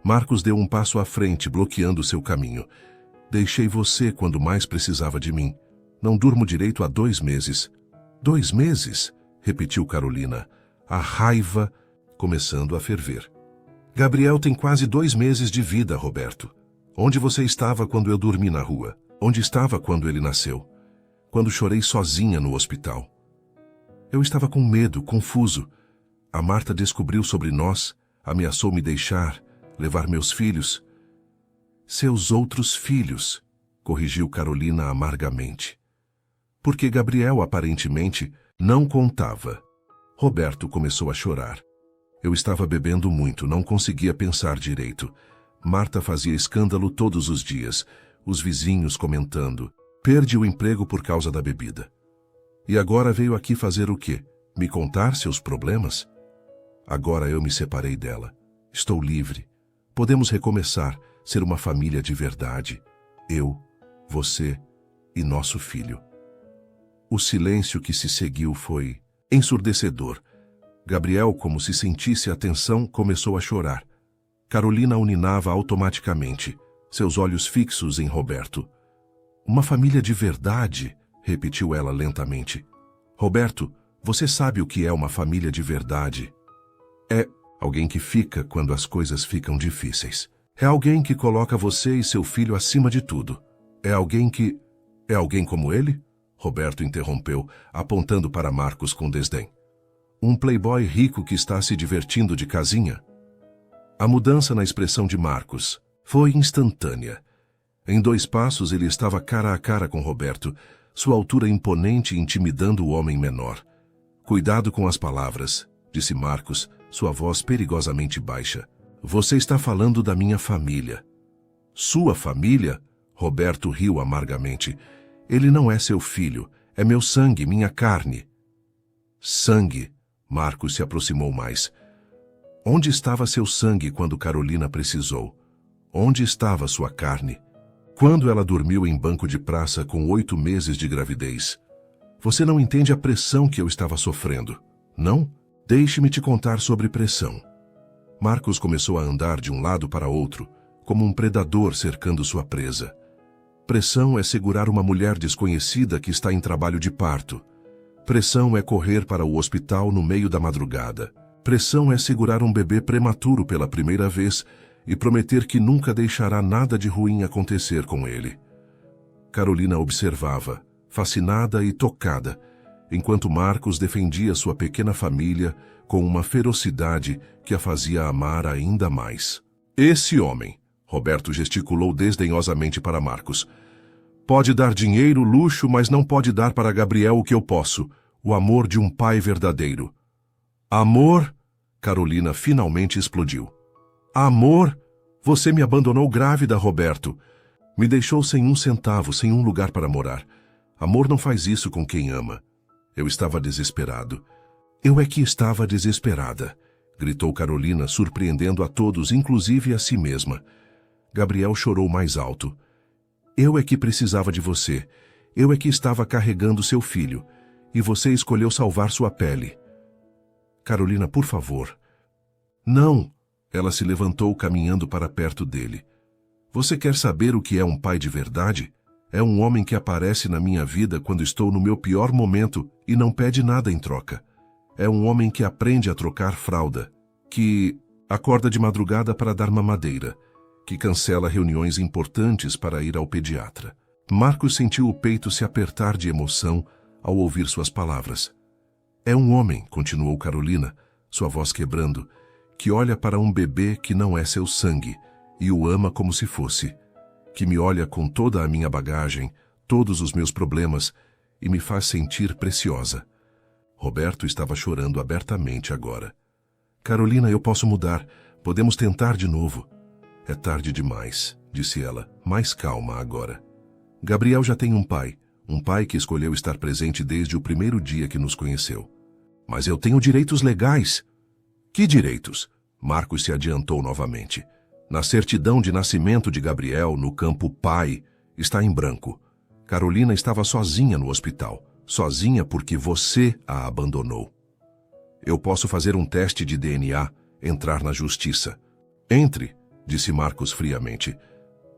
Marcos deu um passo à frente, bloqueando seu caminho. Deixei você quando mais precisava de mim. Não durmo direito há 2 meses. 2 meses? Repetiu Carolina, a raiva começando a ferver. Gabriel tem quase 2 meses de vida, Roberto. Onde você estava quando eu dormi na rua? Onde estava quando ele nasceu? Quando chorei sozinha no hospital? Eu estava com medo, confuso. A Marta descobriu sobre nós, ameaçou me deixar, levar meus filhos. Seus outros filhos, corrigiu Carolina amargamente. Porque Gabriel, aparentemente, não contava. Roberto começou a chorar. Eu estava bebendo muito, não conseguia pensar direito. Marta fazia escândalo todos os dias, os vizinhos comentando. Perdi o emprego por causa da bebida. E agora veio aqui fazer o quê? Me contar seus problemas? Agora eu me separei dela. Estou livre. Podemos recomeçar, ser uma família de verdade. Eu, você e nosso filho. O silêncio que se seguiu foi ensurdecedor. Gabriel, como se sentisse a tensão, começou a chorar. Carolina o ninava automaticamente, seus olhos fixos em Roberto. Uma família de verdade, repetiu ela lentamente. Roberto, você sabe o que é uma família de verdade? É alguém que fica quando as coisas ficam difíceis. É alguém que coloca você e seu filho acima de tudo. É alguém que... É alguém como ele? Roberto interrompeu, apontando para Marcos com desdém. Um playboy rico que está se divertindo de casinha? A mudança na expressão de Marcos foi instantânea. Em 2 passos ele estava cara a cara com Roberto, sua altura imponente intimidando o homem menor. Cuidado com as palavras, disse Marcos, sua voz perigosamente baixa. Você está falando da minha família. Sua família? Roberto riu amargamente. Ele não é seu filho, é meu sangue, minha carne. Sangue? Marcos se aproximou mais. Onde estava seu sangue quando Carolina precisou? Onde estava sua carne? Quando ela dormiu em banco de praça com 8 meses de gravidez? Você não entende a pressão que eu estava sofrendo, não? Deixe-me te contar sobre pressão. Marcos começou a andar de um lado para outro, como um predador cercando sua presa. Pressão é segurar uma mulher desconhecida que está em trabalho de parto. Pressão é correr para o hospital no meio da madrugada. Pressão é segurar um bebê prematuro pela primeira vez e prometer que nunca deixará nada de ruim acontecer com ele. Carolina observava, fascinada e tocada, enquanto Marcos defendia sua pequena família com uma ferocidade que a fazia amar ainda mais. Esse homem, Roberto gesticulou desdenhosamente para Marcos, pode dar dinheiro, luxo, mas não pode dar para Gabriel o que eu posso, o amor de um pai verdadeiro. Amor? Carolina finalmente explodiu. Amor? Você me abandonou grávida, Roberto. Me deixou sem 1 centavo, sem um lugar para morar. Amor não faz isso com quem ama. Eu estava desesperado. Eu é que estava desesperada, gritou Carolina, surpreendendo a todos, inclusive a si mesma. Gabriel chorou mais alto. Eu é que precisava de você. Eu é que estava carregando seu filho. E você escolheu salvar sua pele. Carolina, por favor. Não! Ela se levantou caminhando para perto dele. Você quer saber o que é um pai de verdade? É um homem que aparece na minha vida quando estou no meu pior momento e não pede nada em troca. É um homem que aprende a trocar fralda, que acorda de madrugada para dar mamadeira, que cancela reuniões importantes para ir ao pediatra. Marcos sentiu o peito se apertar de emoção ao ouvir suas palavras. É um homem, continuou Carolina, sua voz quebrando, que olha para um bebê que não é seu sangue e o ama como se fosse, que me olha com toda a minha bagagem, todos os meus problemas e me faz sentir preciosa. Roberto estava chorando abertamente agora. Carolina, eu posso mudar. Podemos tentar de novo. É tarde demais, disse ela, mais calma agora. Gabriel já tem um pai que escolheu estar presente desde o primeiro dia que nos conheceu. Mas eu tenho direitos legais. Que direitos? Marcos se adiantou novamente. Na certidão de nascimento de Gabriel, no campo pai, está em branco. Carolina estava sozinha no hospital. Sozinha porque você a abandonou. Eu posso fazer um teste de DNA, entrar na justiça. Entre, disse Marcos friamente.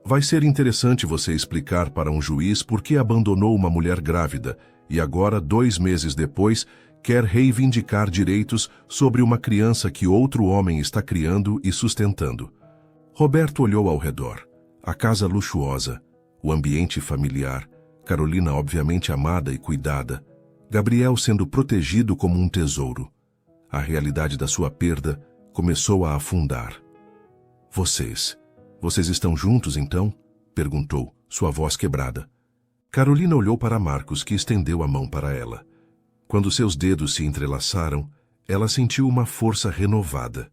Vai ser interessante você explicar para um juiz por que abandonou uma mulher grávida e agora, 2 meses depois, quer reivindicar direitos sobre uma criança que outro homem está criando e sustentando. Roberto olhou ao redor. A casa luxuosa, o ambiente familiar, Carolina obviamente amada e cuidada, Gabriel sendo protegido como um tesouro. A realidade da sua perda começou a afundar. Vocês estão juntos então? Perguntou, sua voz quebrada. Carolina olhou para Marcos, que estendeu a mão para ela. Quando seus dedos se entrelaçaram, ela sentiu uma força renovada.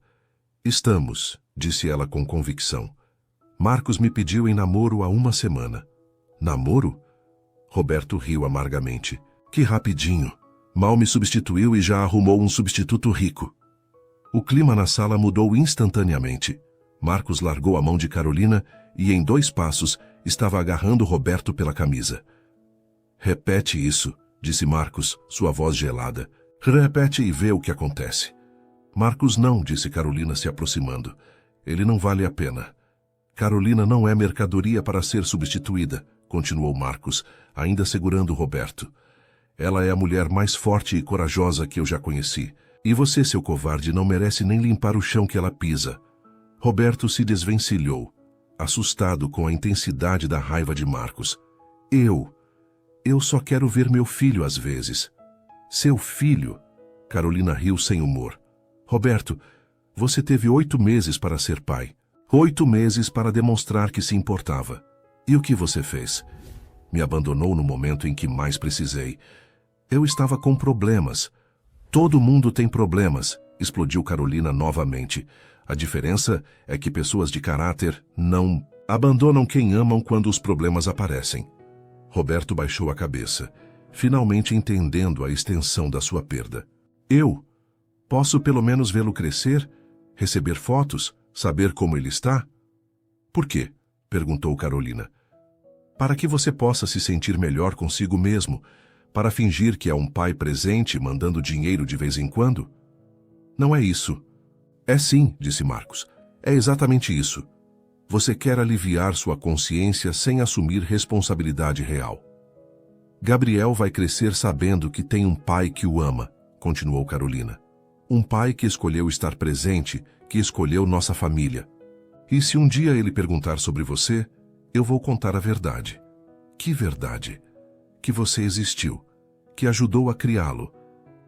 Estamos, disse ela com convicção. Marcos me pediu em namoro há 1 semana. Namoro? Roberto riu amargamente. Que rapidinho. Mal me substituiu e já arrumou um substituto rico. O clima na sala mudou instantaneamente. Marcos largou a mão de Carolina e, em 2 passos, estava agarrando Roberto pela camisa. Repete isso, disse Marcos, sua voz gelada. Repete e vê o que acontece. Marcos não, disse Carolina se aproximando. Ele não vale a pena. Carolina não é mercadoria para ser substituída, continuou Marcos, ainda segurando Roberto. Ela é a mulher mais forte e corajosa que eu já conheci. E você, seu covarde, não merece nem limpar o chão que ela pisa. Roberto se desvencilhou, assustado com a intensidade da raiva de Marcos. Eu só quero ver meu filho às vezes. Seu filho? Carolina riu sem humor. Roberto, você teve 8 meses para ser pai. 8 meses para demonstrar que se importava. E o que você fez? Me abandonou no momento em que mais precisei. Eu estava com problemas. Todo mundo tem problemas, explodiu Carolina novamente. A diferença é que pessoas de caráter não abandonam quem amam quando os problemas aparecem. Roberto baixou a cabeça, finalmente entendendo a extensão da sua perda. Eu? Posso pelo menos vê-lo crescer? Receber fotos? Saber como ele está? Por quê? Perguntou Carolina. Para que você possa se sentir melhor consigo mesmo, para fingir que é um pai presente mandando dinheiro de vez em quando? Não é isso. É sim, disse Marcos. É exatamente isso. Você quer aliviar sua consciência sem assumir responsabilidade real. Gabriel vai crescer sabendo que tem um pai que o ama, continuou Carolina. Um pai que escolheu estar presente, que escolheu nossa família. E se um dia ele perguntar sobre você, eu vou contar a verdade. Que verdade? Que você existiu, que ajudou a criá-lo,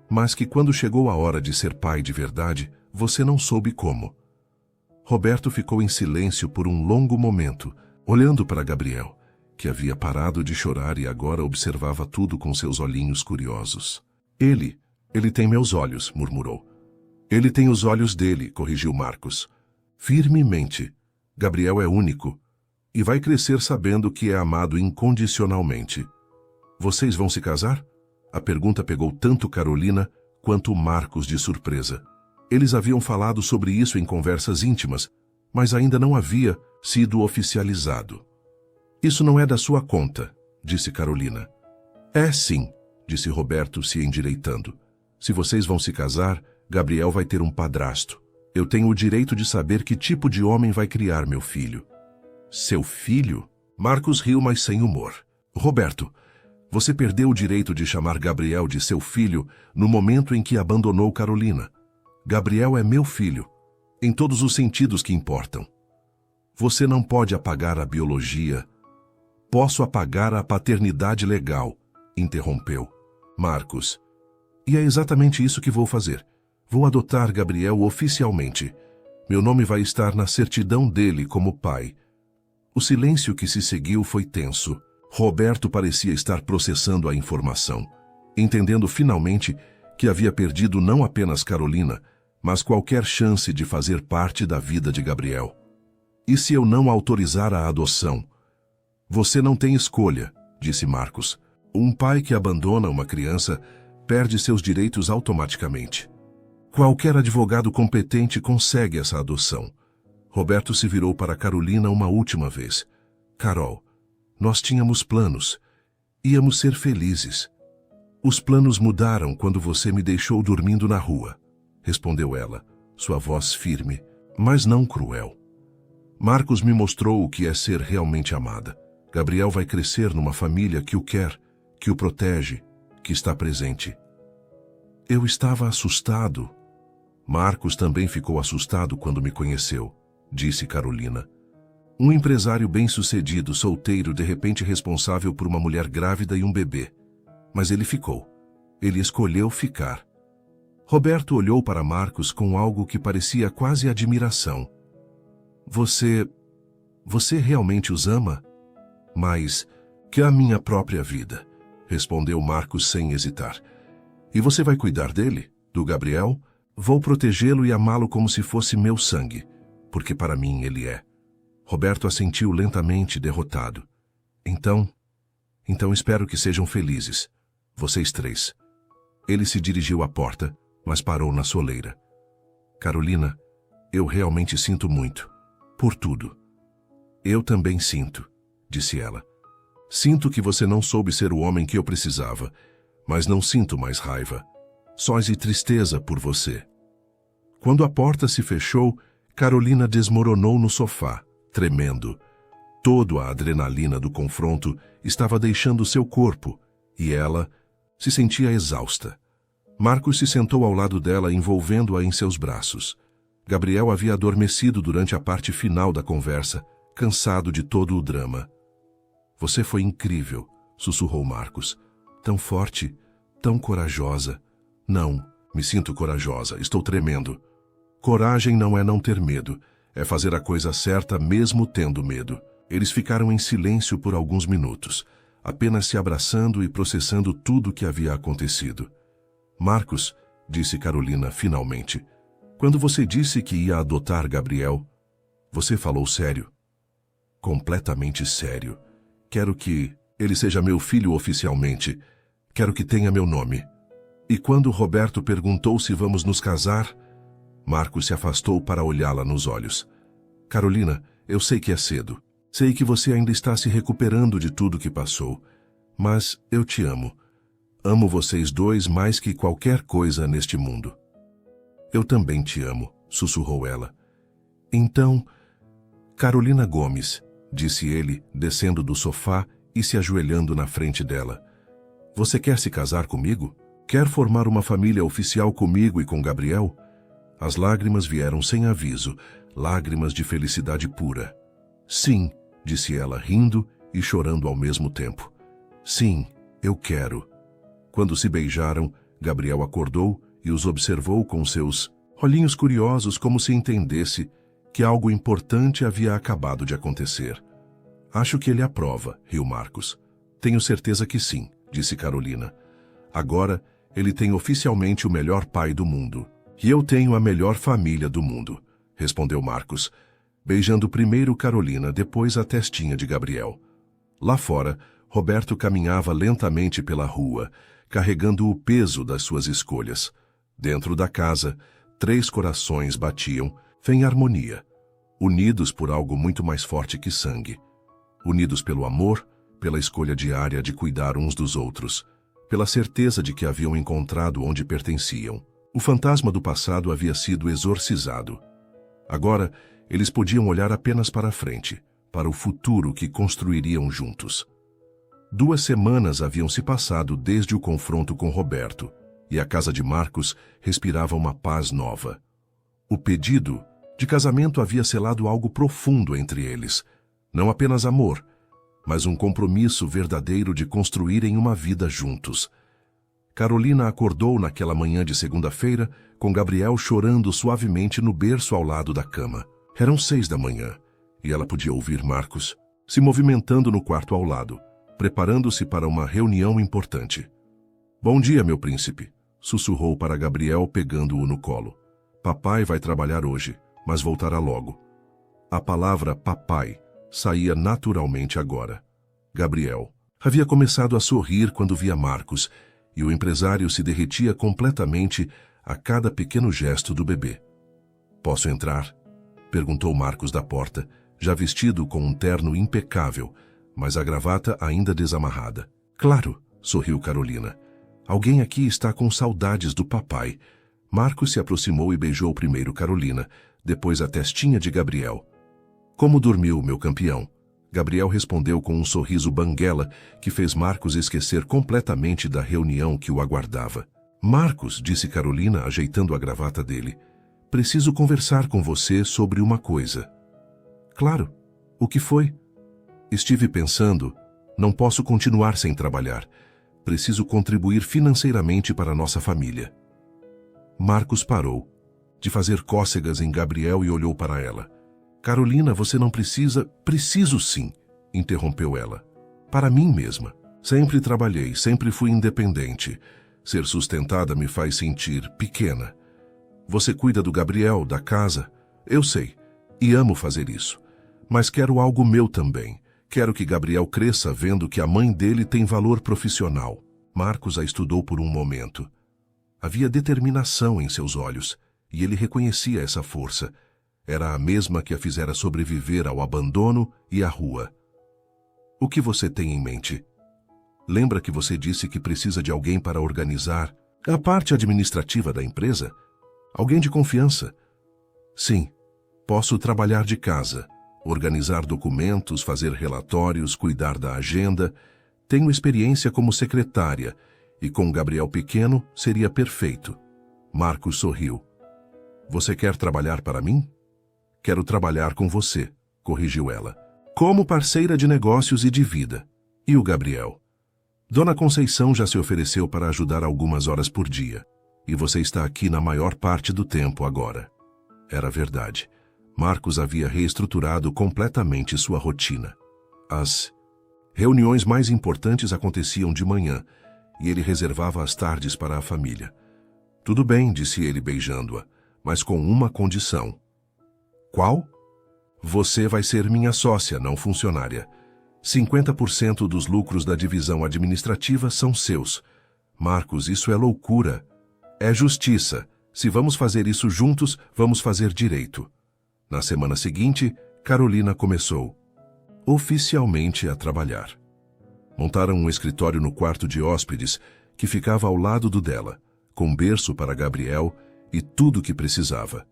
mas que quando chegou a hora de ser pai de verdade, você não soube como. Roberto ficou em silêncio por um longo momento, olhando para Gabriel, que havia parado de chorar e agora observava tudo com seus olhinhos curiosos. Ele tem meus olhos, murmurou. Ele tem os olhos dele, corrigiu Marcos. Firmemente. Gabriel é único e vai crescer sabendo que é amado incondicionalmente. Vocês vão se casar? A pergunta pegou tanto Carolina quanto Marcos de surpresa. Eles haviam falado sobre isso em conversas íntimas, mas ainda não havia sido oficializado. Isso não é da sua conta, disse Carolina. É sim, disse Roberto se endireitando. Se vocês vão se casar, Gabriel vai ter um padrasto. Eu tenho o direito de saber que tipo de homem vai criar meu filho. Seu filho? Marcos riu, mas sem humor. Roberto, você perdeu o direito de chamar Gabriel de seu filho no momento em que abandonou Carolina. Gabriel é meu filho, em todos os sentidos que importam. Você não pode apagar a biologia. Posso apagar a paternidade legal, interrompeu Marcos. E é exatamente isso que vou fazer. Vou adotar Gabriel oficialmente. Meu nome vai estar na certidão dele como pai. O silêncio que se seguiu foi tenso. Roberto parecia estar processando a informação, entendendo finalmente que havia perdido não apenas Carolina, mas qualquer chance de fazer parte da vida de Gabriel. E se eu não autorizar a adoção? Você não tem escolha, disse Marcos. Um pai que abandona uma criança perde seus direitos automaticamente. Qualquer advogado competente consegue essa adoção. Roberto se virou para Carolina uma última vez. Carol, nós tínhamos planos. Íamos ser felizes. Os planos mudaram quando você me deixou dormindo na rua, respondeu ela, sua voz firme, mas não cruel. Marcos me mostrou o que é ser realmente amada. Gabriel vai crescer numa família que o quer, que o protege, que está presente. Eu estava assustado. Marcos também ficou assustado quando me conheceu, disse Carolina. Um empresário bem-sucedido, solteiro, de repente responsável por uma mulher grávida e um bebê. Mas ele ficou. Ele escolheu ficar. Roberto olhou para Marcos com algo que parecia quase admiração. Você realmente os ama? Mais que a minha própria vida, respondeu Marcos sem hesitar. E você vai cuidar dele? Do Gabriel? Vou protegê-lo e amá-lo como se fosse meu sangue, porque para mim ele é. Roberto assentiu lentamente, derrotado. Então espero que sejam felizes, vocês três. Ele se dirigiu à porta, mas parou na soleira. Carolina, eu realmente sinto muito. Por tudo. Eu também sinto, disse ela. Sinto que você não soube ser o homem que eu precisava, mas não sinto mais raiva. Sós e tristeza por você. Quando a porta se fechou, Carolina desmoronou no sofá, tremendo. Toda a adrenalina do confronto estava deixando seu corpo, e ela se sentia exausta. Marcos se sentou ao lado dela, envolvendo-a em seus braços. Gabriel havia adormecido durante a parte final da conversa, cansado de todo o drama. Você foi incrível, sussurrou Marcos. Tão forte, tão corajosa. Não, me sinto corajosa, estou tremendo. Coragem não é não ter medo, é fazer a coisa certa mesmo tendo medo. Eles ficaram em silêncio por alguns minutos, apenas se abraçando e processando tudo o que havia acontecido. Marcos, disse Carolina finalmente, quando você disse que ia adotar Gabriel, você falou sério? Completamente sério. Quero que ele seja meu filho oficialmente. Quero que tenha meu nome. E quando Roberto perguntou se vamos nos casar, Marcos se afastou para olhá-la nos olhos. Carolina, eu sei que é cedo. Sei que você ainda está se recuperando de tudo que passou. Mas eu te amo. Amo vocês dois mais que qualquer coisa neste mundo. Eu também te amo, sussurrou ela. Então, Carolina Gomes, disse ele, descendo do sofá e se ajoelhando na frente dela. Você quer se casar comigo? Quer formar uma família oficial comigo e com Gabriel? As lágrimas vieram sem aviso, lágrimas de felicidade pura. Sim, disse ela, rindo e chorando ao mesmo tempo. Sim, eu quero. Quando se beijaram, Gabriel acordou e os observou com seus olhinhos curiosos, como se entendesse que algo importante havia acabado de acontecer. Acho que ele aprova, riu Marcos. Tenho certeza que sim, disse Carolina. Agora, ele tem oficialmente o melhor pai do mundo. E eu tenho a melhor família do mundo, respondeu Marcos, beijando primeiro Carolina, depois a testinha de Gabriel. Lá fora, Roberto caminhava lentamente pela rua, carregando o peso das suas escolhas. Dentro da casa, 3 corações batiam, em harmonia, unidos por algo muito mais forte que sangue. Unidos pelo amor, pela escolha diária de cuidar uns dos outros, pela certeza de que haviam encontrado onde pertenciam. O fantasma do passado havia sido exorcizado. Agora, eles podiam olhar apenas para a frente, para o futuro que construiriam juntos. 2 semanas haviam se passado desde o confronto com Roberto, e a casa de Marcos respirava uma paz nova. O pedido de casamento havia selado algo profundo entre eles, não apenas amor, mas um compromisso verdadeiro de construírem uma vida juntos. Carolina acordou naquela manhã de segunda-feira com Gabriel chorando suavemente no berço ao lado da cama. Eram 6 da manhã, e ela podia ouvir Marcos se movimentando no quarto ao lado, preparando-se para uma reunião importante. Bom dia, meu príncipe, sussurrou para Gabriel pegando-o no colo. Papai vai trabalhar hoje, mas voltará logo. A palavra papai saía naturalmente agora. Gabriel havia começado a sorrir quando via Marcos, e o empresário se derretia completamente a cada pequeno gesto do bebê. Posso entrar? Perguntou Marcos da porta, já vestido com um terno impecável, mas a gravata ainda desamarrada. Claro, sorriu Carolina. Alguém aqui está com saudades do papai. Marcos se aproximou e beijou primeiro Carolina, depois a testinha de Gabriel. Como dormiu, meu campeão? Gabriel respondeu com um sorriso banguela que fez Marcos esquecer completamente da reunião que o aguardava. Marcos, disse Carolina, ajeitando a gravata dele, preciso conversar com você sobre uma coisa. Claro. O que foi? Estive pensando, não posso continuar sem trabalhar. Preciso contribuir financeiramente para nossa família. Marcos parou de fazer cócegas em Gabriel e olhou para ela. Carolina, você não precisa... Preciso sim, interrompeu ela. Para mim mesma. Sempre trabalhei, sempre fui independente. Ser sustentada me faz sentir pequena. Você cuida do Gabriel, da casa. Eu sei, e amo fazer isso. Mas quero algo meu também. Quero que Gabriel cresça vendo que a mãe dele tem valor profissional. Marcos a estudou por um momento. Havia determinação em seus olhos, e ele reconhecia essa força. Era a mesma que a fizera sobreviver ao abandono e à rua. O que você tem em mente? Lembra que você disse que precisa de alguém para organizar a parte administrativa da empresa? Alguém de confiança? Sim, posso trabalhar de casa, organizar documentos, fazer relatórios, cuidar da agenda. Tenho experiência como secretária e com Gabriel pequeno seria perfeito. Marcos sorriu. Você quer trabalhar para mim? Quero trabalhar com você, corrigiu ela. Como parceira de negócios e de vida. E o Gabriel? Dona Conceição já se ofereceu para ajudar algumas horas por dia. E você está aqui na maior parte do tempo agora. Era verdade. Marcos havia reestruturado completamente sua rotina. As reuniões mais importantes aconteciam de manhã, e ele reservava as tardes para a família. Tudo bem, disse ele beijando-a, mas com uma condição. Qual? Você vai ser minha sócia, não funcionária. 50% dos lucros da divisão administrativa são seus. Marcos, isso é loucura. É justiça. Se vamos fazer isso juntos, vamos fazer direito. Na semana seguinte, Carolina começou, oficialmente, a trabalhar. Montaram um escritório no quarto de hóspedes, que ficava ao lado do dela, com berço para Gabriel e tudo o que precisava.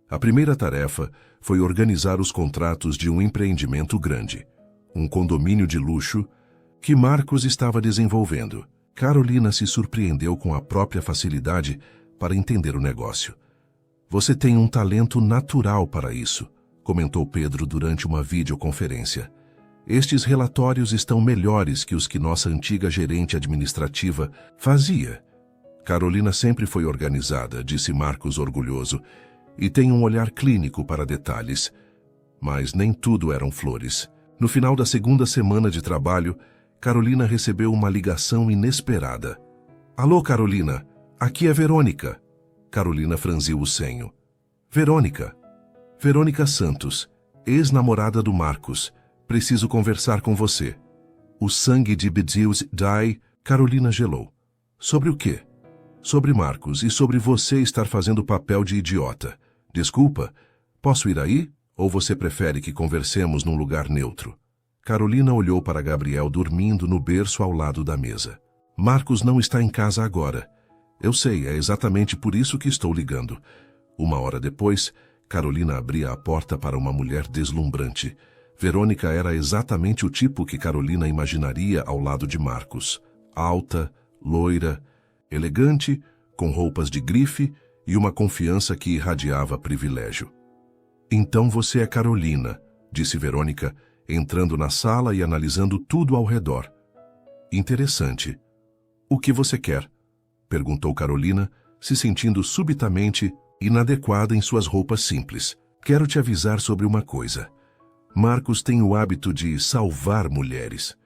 A primeira tarefa foi organizar os contratos de um empreendimento grande, um condomínio de luxo, que Marcos estava desenvolvendo. Carolina se surpreendeu com a própria facilidade para entender o negócio. Você tem um talento natural para isso, comentou Pedro durante uma videoconferência. Estes relatórios estão melhores que os que nossa antiga gerente administrativa fazia. Carolina sempre foi organizada, disse Marcos orgulhoso, e tem um olhar clínico para detalhes. Mas nem tudo eram flores. No final da segunda semana de trabalho, Carolina recebeu uma ligação inesperada. Alô, Carolina, aqui é Verônica. Carolina franziu o senho. Verônica. Verônica Santos, ex-namorada do Marcos. Preciso conversar com você. O sangue de Bedeus Dai. Carolina gelou. Sobre o quê? Sobre Marcos e sobre você estar fazendo papel de idiota. Desculpa, posso ir aí? Ou você prefere que conversemos num lugar neutro? Carolina olhou para Gabriel dormindo no berço ao lado da mesa. Marcos não está em casa agora. Eu sei, é exatamente por isso que estou ligando. Uma hora depois, Carolina abria a porta para uma mulher deslumbrante. Verônica era exatamente o tipo que Carolina imaginaria ao lado de Marcos. Alta, loira, elegante, com roupas de grife e uma confiança que irradiava privilégio. Então você é Carolina, disse Verônica, entrando na sala e analisando tudo ao redor. Interessante. O que você quer? Perguntou Carolina, se sentindo subitamente inadequada em suas roupas simples. Quero te avisar sobre uma coisa. Marcos tem o hábito de salvar mulheres.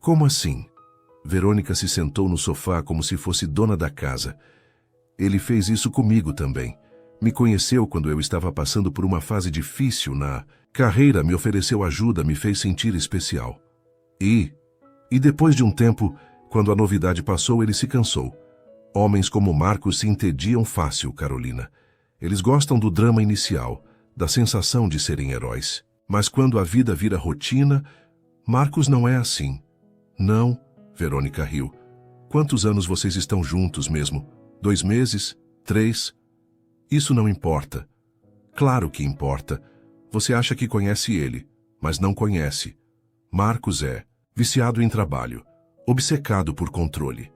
Como assim? Verônica se sentou no sofá como se fosse dona da casa. Ele fez isso comigo também. Me conheceu quando eu estava passando por uma fase difícil na carreira, me ofereceu ajuda, me fez sentir especial. E depois de um tempo, quando a novidade passou, ele se cansou. Homens como Marcos se entediam fácil, Carolina. Eles gostam do drama inicial, da sensação de serem heróis. Mas quando a vida vira rotina, Marcos não é assim. Não, Verônica riu. Quantos anos vocês estão juntos mesmo? 2 meses? 3? Isso não importa. Claro que importa. Você acha que conhece ele, mas não conhece. Marcos é viciado em trabalho, obcecado por controle.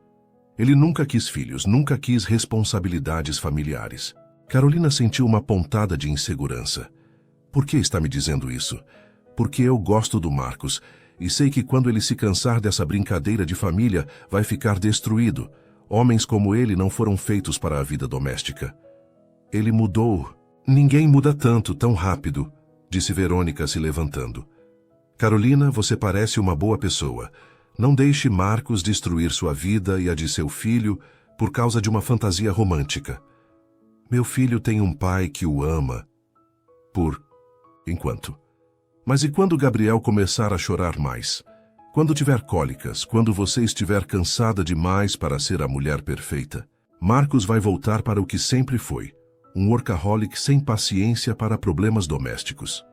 Ele nunca quis filhos, nunca quis responsabilidades familiares. Carolina sentiu uma pontada de insegurança. Por que está me dizendo isso? Porque eu gosto do Marcos e sei que quando ele se cansar dessa brincadeira de família, vai ficar destruído. Homens como ele não foram feitos para a vida doméstica. Ele mudou. Ninguém muda tanto, tão rápido, disse Verônica se levantando. Carolina, você parece uma boa pessoa. Não deixe Marcos destruir sua vida e a de seu filho por causa de uma fantasia romântica. Meu filho tem um pai que o ama. Por enquanto. Mas e quando Gabriel começar a chorar mais? Quando tiver cólicas, quando você estiver cansada demais para ser a mulher perfeita, Marcos vai voltar para o que sempre foi, um workaholic sem paciência para problemas domésticos.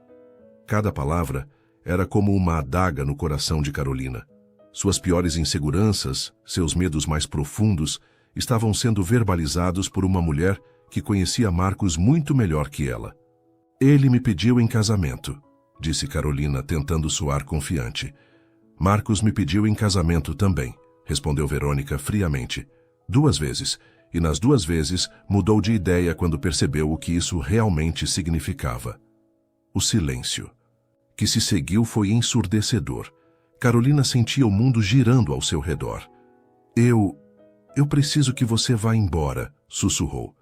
Cada palavra era como uma adaga no coração de Carolina. Suas piores inseguranças, seus medos mais profundos, estavam sendo verbalizados por uma mulher que conhecia Marcos muito melhor que ela. Ele me pediu em casamento, disse Carolina, tentando soar confiante. Marcos me pediu em casamento também, respondeu Verônica friamente. 2 vezes, e nas 2 vezes mudou de ideia quando percebeu o que isso realmente significava. O silêncio que se seguiu foi ensurdecedor. Carolina sentia o mundo girando ao seu redor. Eu preciso que você vá embora, sussurrou.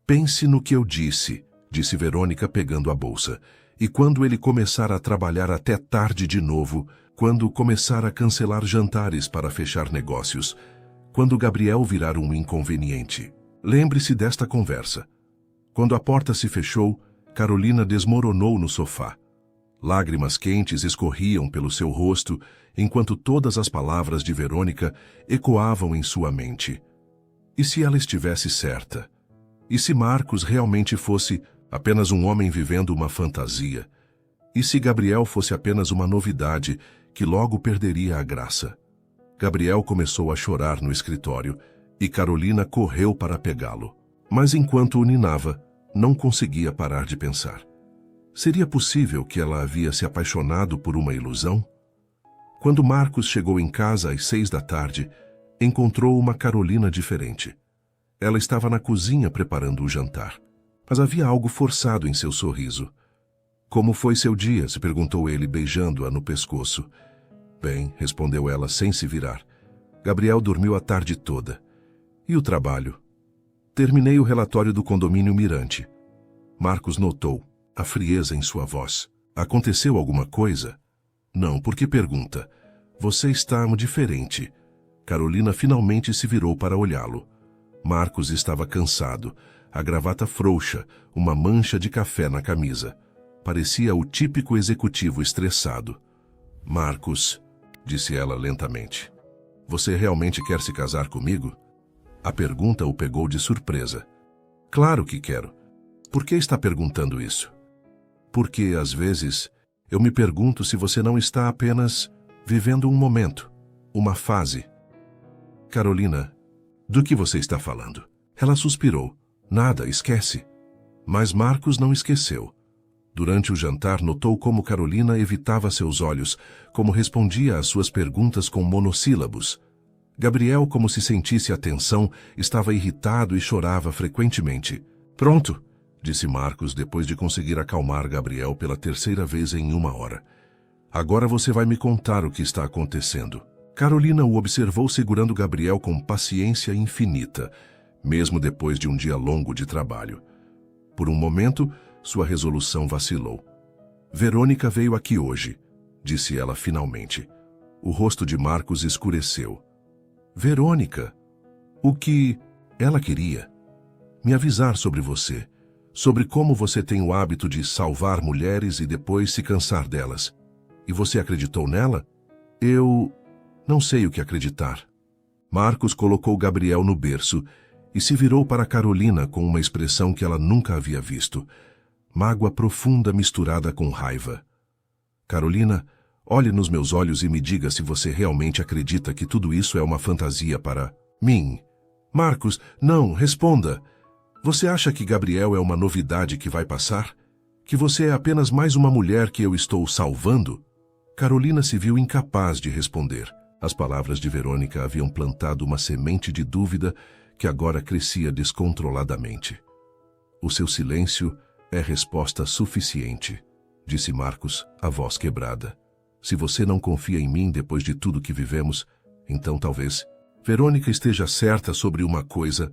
Pense no que eu disse, disse Verônica pegando a bolsa. E quando ele começar a trabalhar até tarde de novo, quando começar a cancelar jantares para fechar negócios, quando Gabriel virar um inconveniente, lembre-se desta conversa. Quando a porta se fechou, Carolina desmoronou no sofá. Lágrimas quentes escorriam pelo seu rosto, enquanto todas as palavras de Verônica ecoavam em sua mente. E se ela estivesse certa? E se Marcos realmente fosse apenas um homem vivendo uma fantasia? E se Gabriel fosse apenas uma novidade que logo perderia a graça? Gabriel começou a chorar no escritório e Carolina correu para pegá-lo. Mas enquanto o ninava, não conseguia parar de pensar. Seria possível que ela havia se apaixonado por uma ilusão? Quando Marcos chegou em casa às 6 da tarde, encontrou uma Carolina diferente. Ela estava na cozinha preparando o jantar, mas havia algo forçado em seu sorriso. Como foi seu dia? Se perguntou ele, beijando-a no pescoço. Bem, respondeu ela sem se virar. Gabriel dormiu a tarde toda. E o trabalho? Terminei o relatório do condomínio Mirante. Marcos notou a frieza em sua voz. Aconteceu alguma coisa? Não, por que pergunta? Você está diferente. Carolina finalmente se virou para olhá-lo. Marcos estava cansado, a gravata frouxa, uma mancha de café na camisa. Parecia o típico executivo estressado. Marcos, disse ela lentamente, você realmente quer se casar comigo? A pergunta o pegou de surpresa. Claro que quero. Por que está perguntando isso? Porque, às vezes, eu me pergunto se você não está apenas vivendo um momento, uma fase. Carolina, do que você está falando? Ela suspirou. Nada, esquece. Mas Marcos não esqueceu. Durante o jantar, notou como Carolina evitava seus olhos, como respondia às suas perguntas com monossílabos. Gabriel, como se sentisse a tensão, estava irritado e chorava frequentemente. Pronto, disse Marcos depois de conseguir acalmar Gabriel pela 3ª vez em 1 hora. Agora você vai me contar o que está acontecendo. Carolina o observou segurando Gabriel com paciência infinita, mesmo depois de um dia longo de trabalho. Por um momento, sua resolução vacilou. Verônica veio aqui hoje, disse ela finalmente. O rosto de Marcos escureceu. Verônica, o que ela queria? Me avisar sobre você, sobre como você tem o hábito de salvar mulheres e depois se cansar delas. E você acreditou nela? Eu não sei o que acreditar. Marcos colocou Gabriel no berço e se virou para Carolina com uma expressão que ela nunca havia visto. Mágoa profunda misturada com raiva. Carolina, olhe nos meus olhos e me diga se você realmente acredita que tudo isso é uma fantasia para mim. Marcos, não, responda. Você acha que Gabriel é uma novidade que vai passar? Que você é apenas mais uma mulher que eu estou salvando? Carolina se viu incapaz de responder. As palavras de Verônica haviam plantado uma semente de dúvida que agora crescia descontroladamente. O seu silêncio é resposta suficiente, disse Marcos, a voz quebrada. Se você não confia em mim depois de tudo que vivemos, então talvez Verônica esteja certa sobre uma coisa.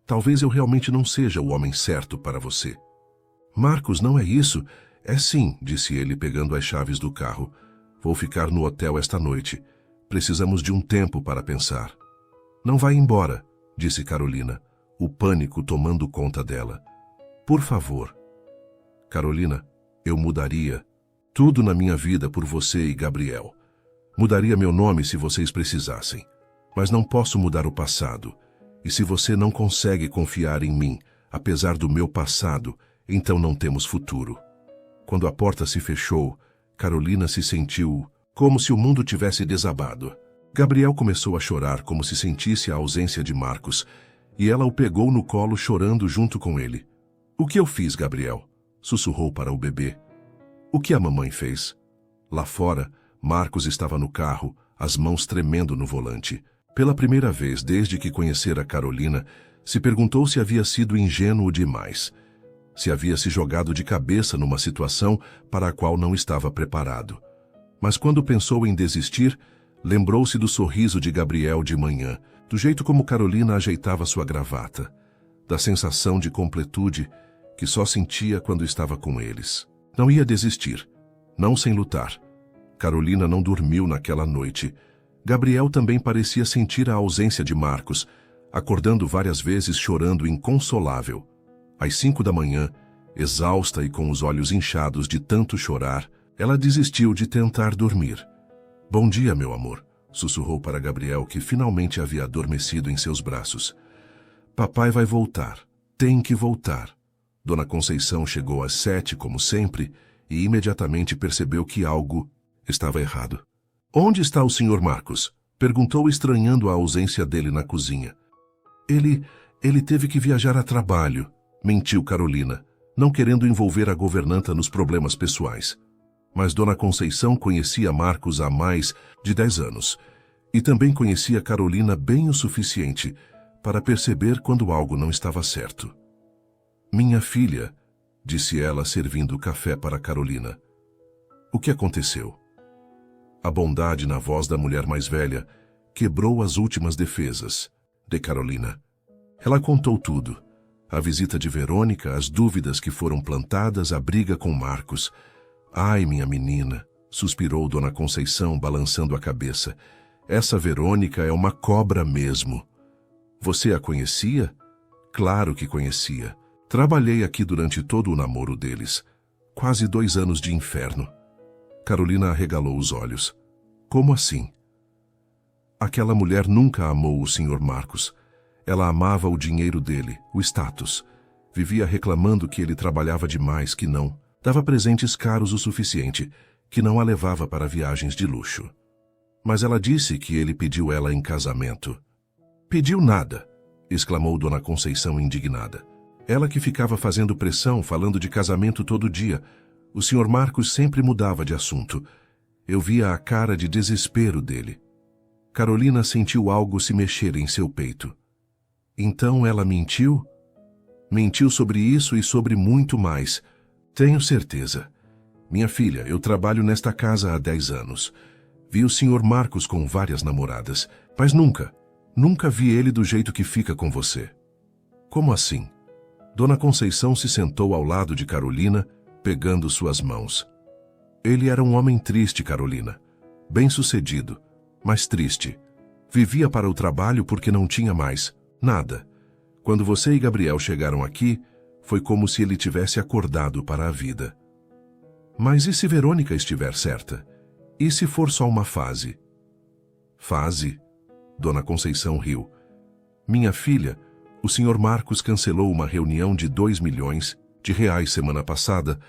Talvez eu realmente não seja o homem certo para você. Marcos, não é isso. É sim, disse ele pegando as chaves do carro. Vou ficar no hotel esta noite. Precisamos de um tempo para pensar. Não vai embora, disse Carolina, o pânico tomando conta dela. Por favor. Carolina, eu mudaria tudo na minha vida por você e Gabriel. Mudaria meu nome se vocês precisassem. Mas não posso mudar o passado. E se você não consegue confiar em mim, apesar do meu passado, então não temos futuro. Quando a porta se fechou, Carolina se sentiu como se o mundo tivesse desabado. Gabriel começou a chorar como se sentisse a ausência de Marcos, e ela o pegou no colo chorando junto com ele. O que eu fiz, Gabriel? Sussurrou para o bebê. O que a mamãe fez? Lá fora, Marcos estava no carro, as mãos tremendo no volante. Pela primeira vez desde que conhecera Carolina, se perguntou se havia sido ingênuo demais. Se havia se jogado de cabeça numa situação para a qual não estava preparado. Mas quando pensou em desistir, lembrou-se do sorriso de Gabriel de manhã, do jeito como Carolina ajeitava sua gravata, da sensação de completude que só sentia quando estava com eles. Não ia desistir, não sem lutar. Carolina não dormiu naquela noite. Gabriel também parecia sentir a ausência de Marcos, acordando várias vezes chorando inconsolável. Às 5 da manhã, exausta e com os olhos inchados de tanto chorar, ela desistiu de tentar dormir. Bom dia, meu amor, sussurrou para Gabriel, que finalmente havia adormecido em seus braços. Papai vai voltar. Tem que voltar. Dona Conceição chegou às 7, como sempre, e imediatamente percebeu que algo estava errado. Onde está o Sr. Marcos? Perguntou, estranhando a ausência dele na cozinha. Ele teve que viajar a trabalho, mentiu Carolina, não querendo envolver a governanta nos problemas pessoais. Mas Dona Conceição conhecia Marcos há mais de 10 anos e também conhecia Carolina bem o suficiente para perceber quando algo não estava certo. Minha filha, disse ela servindo café para Carolina. O que aconteceu? A bondade na voz da mulher mais velha quebrou as últimas defesas de Carolina. Ela contou tudo. A visita de Verônica, as dúvidas que foram plantadas, a briga com Marcos. Ai, minha menina, suspirou Dona Conceição, balançando a cabeça. Essa Verônica é uma cobra mesmo. Você a conhecia? Claro que conhecia. Trabalhei aqui durante todo o namoro deles. Quase 2 anos de inferno. Carolina arregalou os olhos. Como assim? Aquela mulher nunca amou o Sr. Marcos. Ela amava o dinheiro dele, o status. Vivia reclamando que ele trabalhava demais, que não dava presentes caros o suficiente, que não a levava para viagens de luxo. Mas ela disse que ele pediu ela em casamento. Pediu nada, exclamou Dona Conceição indignada. Ela que ficava fazendo pressão, falando de casamento todo dia. O Sr. Marcos sempre mudava de assunto. Eu via a cara de desespero dele. Carolina sentiu algo se mexer em seu peito. Então ela mentiu? Mentiu sobre isso e sobre muito mais. Tenho certeza. Minha filha, eu trabalho nesta casa há 10 anos. Vi o Sr. Marcos com várias namoradas, mas nunca vi ele do jeito que fica com você. Como assim? Dona Conceição se sentou ao lado de Carolina, pegando suas mãos. Ele era um homem triste, Carolina. Bem-sucedido, mas triste. Vivia para o trabalho porque não tinha mais nada. Quando você e Gabriel chegaram aqui, foi como se ele tivesse acordado para a vida. Mas e se Verônica estiver certa? E se for só uma fase? Fase? Dona Conceição riu. Minha filha, o Sr. Marcos cancelou uma reunião de 2 milhões de reais semana passada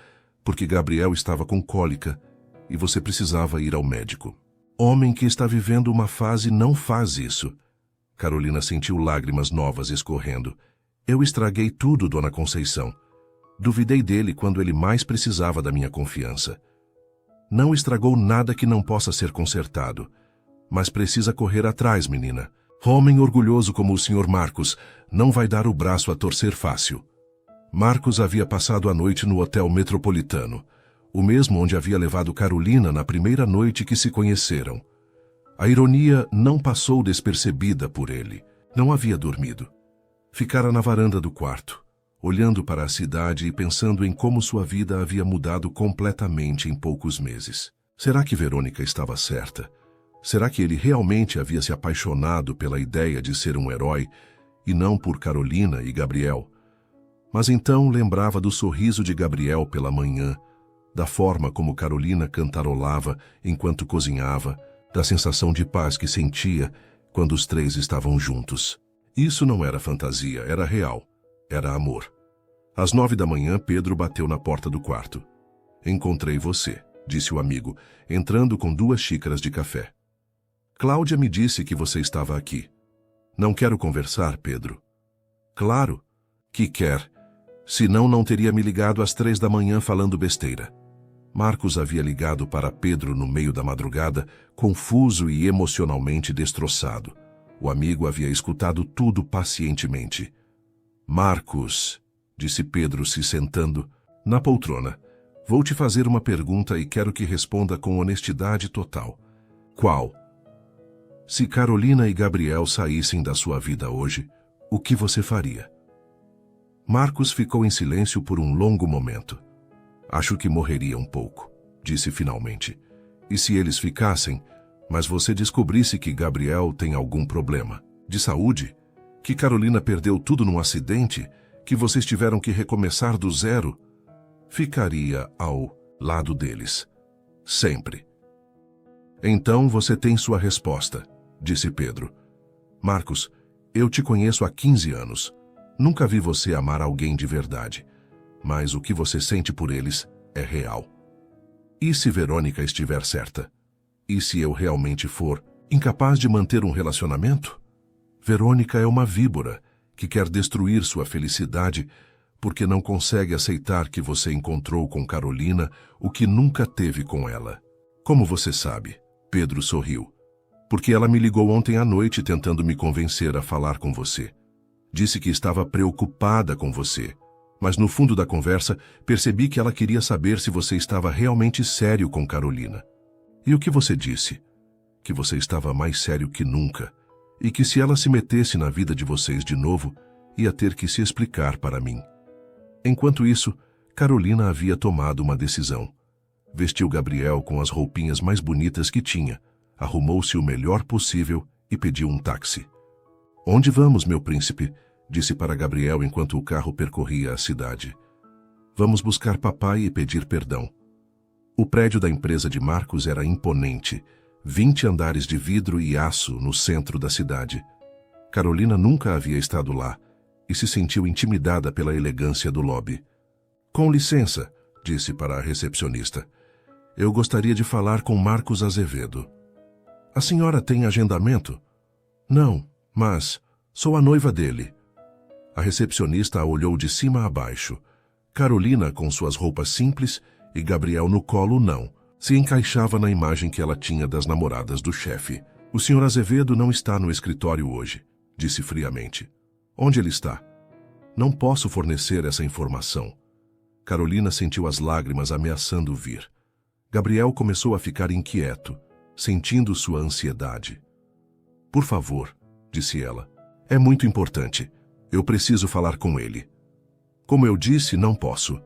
porque Gabriel estava com cólica e você precisava ir ao médico. Homem que está vivendo uma fase não faz isso. Carolina sentiu lágrimas novas escorrendo. Eu estraguei tudo, Dona Conceição. Duvidei dele quando ele mais precisava da minha confiança. Não estragou nada que não possa ser consertado. Mas precisa correr atrás, menina. Homem orgulhoso como o Sr. Marcos não vai dar o braço a torcer fácil. Marcos havia passado a noite no Hotel Metropolitano, o mesmo onde havia levado Carolina na primeira noite que se conheceram. A ironia não passou despercebida por ele. Não havia dormido. Ficara na varanda do quarto, olhando para a cidade e pensando em como sua vida havia mudado completamente em poucos meses. Será que Verônica estava certa? Será que ele realmente havia se apaixonado pela ideia de ser um herói e não por Carolina e Gabriel? Mas então lembrava do sorriso de Gabriel pela manhã, da forma como Carolina cantarolava enquanto cozinhava, da sensação de paz que sentia quando os três estavam juntos. Isso não era fantasia, era real. Era amor. Às 9 da manhã, Pedro bateu na porta do quarto. Encontrei você, disse o amigo, entrando com 2 xícaras de café. Cláudia me disse que você estava aqui. Não quero conversar, Pedro. Claro que quer. Senão não teria me ligado às 3 da manhã falando besteira. Marcos havia ligado para Pedro no meio da madrugada, confuso e emocionalmente destroçado. O amigo havia escutado tudo pacientemente. Marcos, disse Pedro se sentando na poltrona, vou te fazer uma pergunta e quero que responda com honestidade total. Qual? Se Carolina e Gabriel saíssem da sua vida hoje, o que você faria? Marcos ficou em silêncio por um longo momento. Acho que morreria um pouco, disse finalmente. E se eles ficassem, mas você descobrisse que Gabriel tem algum problema de saúde, que Carolina perdeu tudo num acidente, que vocês tiveram que recomeçar do zero, ficaria ao lado deles. Sempre. Então você tem sua resposta, disse Pedro. Marcos, eu te conheço há 15 anos. Nunca vi você amar alguém de verdade. Mas o que você sente por eles é real. E se Verônica estiver certa? E se eu realmente for incapaz de manter um relacionamento? Verônica é uma víbora que quer destruir sua felicidade porque não consegue aceitar que você encontrou com Carolina o que nunca teve com ela. Como você sabe? Pedro sorriu. Porque ela me ligou ontem à noite tentando me convencer a falar com você. Disse que estava preocupada com você. Mas no fundo da conversa, percebi que ela queria saber se você estava realmente sério com Carolina. E o que você disse? Que você estava mais sério que nunca. E que se ela se metesse na vida de vocês de novo, ia ter que se explicar para mim. Enquanto isso, Carolina havia tomado uma decisão. Vestiu Gabriel com as roupinhas mais bonitas que tinha, arrumou-se o melhor possível e pediu um táxi. Onde vamos, meu príncipe? Disse para Gabriel enquanto o carro percorria a cidade. Vamos buscar papai e pedir perdão. O prédio da empresa de Marcos era imponente, 20 andares de vidro e aço no centro da cidade. Carolina nunca havia estado lá e se sentiu intimidada pela elegância do lobby. Com licença, disse para a recepcionista. Eu gostaria de falar com Marcos Azevedo. A senhora tem agendamento? Não, mas sou a noiva dele. A recepcionista a olhou de cima a baixo. Carolina, com suas roupas simples, e Gabriel no colo, não. Se encaixava na imagem que ela tinha das namoradas do chefe. O Sr. Azevedo não está no escritório hoje, disse friamente. Onde ele está? Não posso fornecer essa informação. Carolina sentiu as lágrimas ameaçando vir. Gabriel começou a ficar inquieto, sentindo sua ansiedade. Por favor, disse ela. É muito importante. Eu preciso falar com ele. Como eu disse, não posso.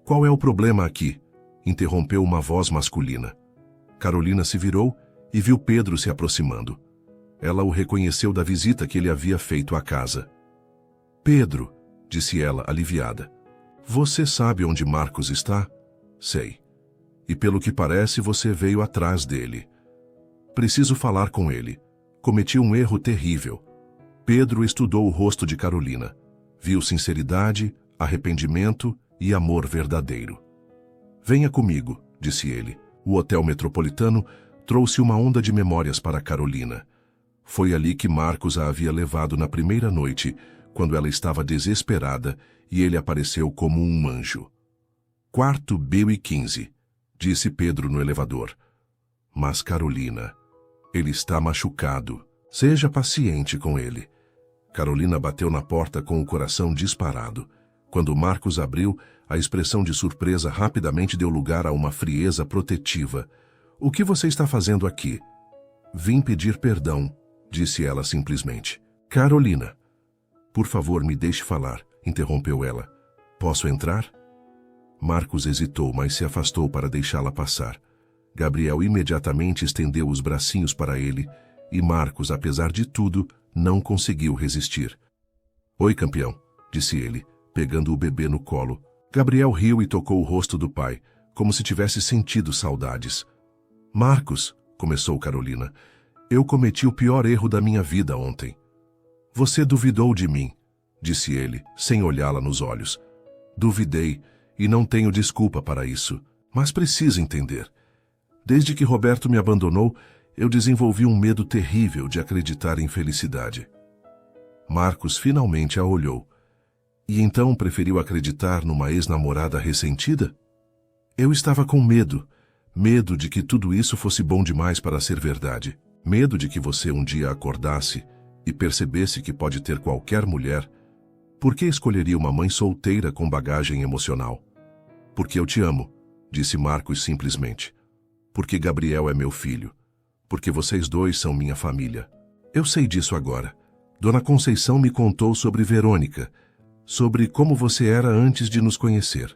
Qual é o problema aqui? Interrompeu uma voz masculina. Carolina se virou e viu Pedro se aproximando. Ela o reconheceu da visita que ele havia feito à casa. Pedro, disse ela, aliviada. Você sabe onde Marcos está? Sei. E pelo que parece, você veio atrás dele. Preciso falar com ele. Cometi um erro terrível. Pedro estudou o rosto de Carolina. Viu sinceridade, arrependimento e amor verdadeiro. Venha comigo, disse ele. O Hotel Metropolitano trouxe uma onda de memórias para Carolina. Foi ali que Marcos a havia levado na primeira noite, quando ela estava desesperada e ele apareceu como um anjo. Quarto B15, disse Pedro no elevador. Mas Carolina... Ele está machucado. Seja paciente com ele. Carolina bateu na porta com o coração disparado. Quando Marcos abriu, a expressão de surpresa rapidamente deu lugar a uma frieza protetiva. O que você está fazendo aqui? Vim pedir perdão, disse ela simplesmente. Carolina. Por favor, me deixe falar, interrompeu ela. Posso entrar? Marcos hesitou, mas se afastou para deixá-la passar. Gabriel imediatamente estendeu os bracinhos para ele e Marcos, apesar de tudo, não conseguiu resistir. Oi, campeão, disse ele, pegando o bebê no colo. Gabriel riu e tocou o rosto do pai, como se tivesse sentido saudades. Marcos, começou Carolina, eu cometi o pior erro da minha vida ontem. Você duvidou de mim, disse ele, sem olhá-la nos olhos. Duvidei, e não tenho desculpa para isso, mas preciso entender. Desde que Roberto me abandonou, eu desenvolvi um medo terrível de acreditar em felicidade. Marcos finalmente a olhou. E então preferiu acreditar numa ex-namorada ressentida? Eu estava com medo. Medo de que tudo isso fosse bom demais para ser verdade. Medo de que você um dia acordasse e percebesse que pode ter qualquer mulher. Por que escolheria uma mãe solteira com bagagem emocional? Porque eu te amo, disse Marcos simplesmente. Porque Gabriel é meu filho. Porque vocês dois são minha família. Eu sei disso agora. Dona Conceição me contou sobre Verônica, sobre como você era antes de nos conhecer.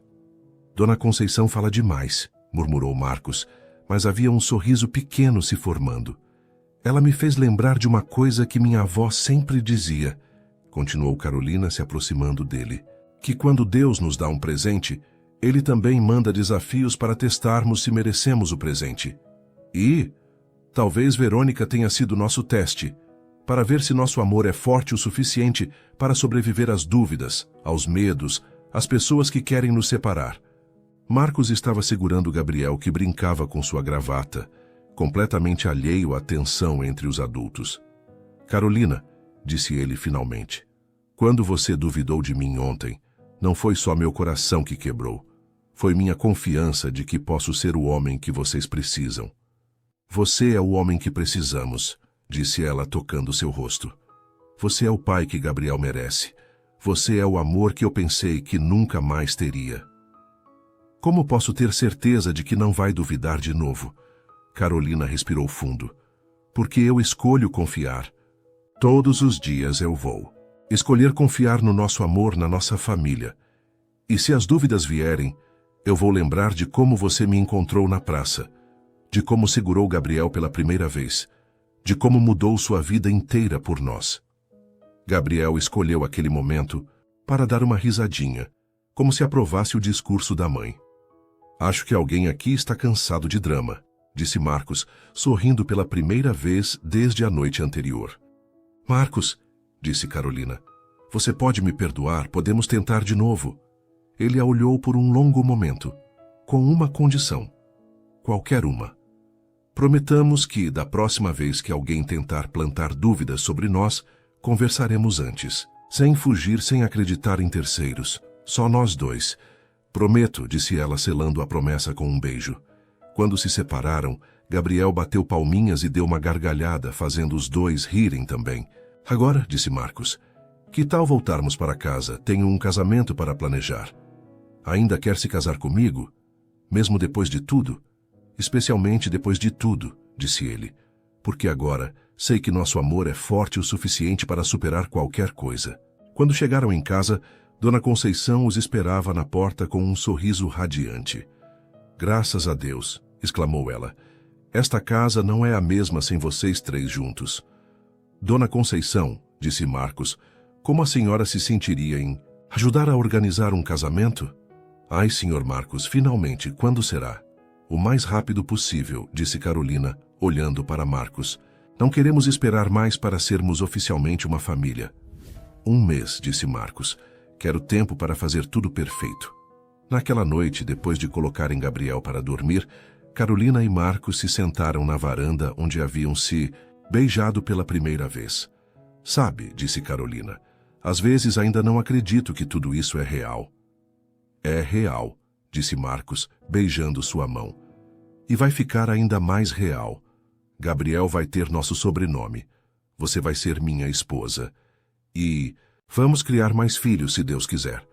Dona Conceição fala demais, murmurou Marcos, mas havia um sorriso pequeno se formando. Ela me fez lembrar de uma coisa que minha avó sempre dizia, continuou Carolina se aproximando dele, que quando Deus nos dá um presente, Ele também manda desafios para testarmos se merecemos o presente. E talvez Verônica tenha sido nosso teste, para ver se nosso amor é forte o suficiente para sobreviver às dúvidas, aos medos, às pessoas que querem nos separar. Marcos estava segurando Gabriel, que brincava com sua gravata, completamente alheio à tensão entre os adultos. Carolina, disse ele finalmente, quando você duvidou de mim ontem, não foi só meu coração que quebrou. Foi minha confiança de que posso ser o homem que vocês precisam. Você é o homem que precisamos, disse ela tocando seu rosto. Você é o pai que Gabriel merece. Você é o amor que eu pensei que nunca mais teria. Como posso ter certeza de que não vai duvidar de novo? Carolina respirou fundo. Porque eu escolho confiar. Todos os dias eu vou. Escolher confiar no nosso amor, na nossa família. E se as dúvidas vierem, eu vou lembrar de como você me encontrou na praça, de como segurou Gabriel pela primeira vez, de como mudou sua vida inteira por nós. Gabriel escolheu aquele momento para dar uma risadinha, como se aprovasse o discurso da mãe. Acho que alguém aqui está cansado de drama, disse Marcos, sorrindo pela primeira vez desde a noite anterior. Marcos, disse Carolina, você pode me perdoar, podemos tentar de novo. Ele a olhou por um longo momento, com uma condição. Qualquer uma. Prometamos que, da próxima vez que alguém tentar plantar dúvidas sobre nós, conversaremos antes, sem fugir, sem acreditar em terceiros, só nós dois. Prometo, disse ela, selando a promessa com um beijo. Quando se separaram, Gabriel bateu palminhas e deu uma gargalhada, fazendo os dois rirem também. Agora, disse Marcos, que tal voltarmos para casa? Tenho um casamento para planejar. Ainda quer se casar comigo? Mesmo depois de tudo? Especialmente depois de tudo, disse ele. Porque agora sei que nosso amor é forte o suficiente para superar qualquer coisa. Quando chegaram em casa, Dona Conceição os esperava na porta com um sorriso radiante. Graças a Deus, exclamou ela. Esta casa não é a mesma sem vocês três juntos. Dona Conceição, disse Marcos, como a senhora se sentiria em ajudar a organizar um casamento? Ai, senhor Marcos, finalmente, quando será? O mais rápido possível, disse Carolina, olhando para Marcos. Não queremos esperar mais para sermos oficialmente uma família. 1 mês, disse Marcos. Quero tempo para fazer tudo perfeito. Naquela noite, depois de colocarem Gabriel para dormir, Carolina e Marcos se sentaram na varanda onde haviam se beijado pela primeira vez. Sabe, disse Carolina, às vezes ainda não acredito que tudo isso é real. É real, disse Marcos, beijando sua mão. E vai ficar ainda mais real. Gabriel vai ter nosso sobrenome. Você vai ser minha esposa. E vamos criar mais filhos, se Deus quiser.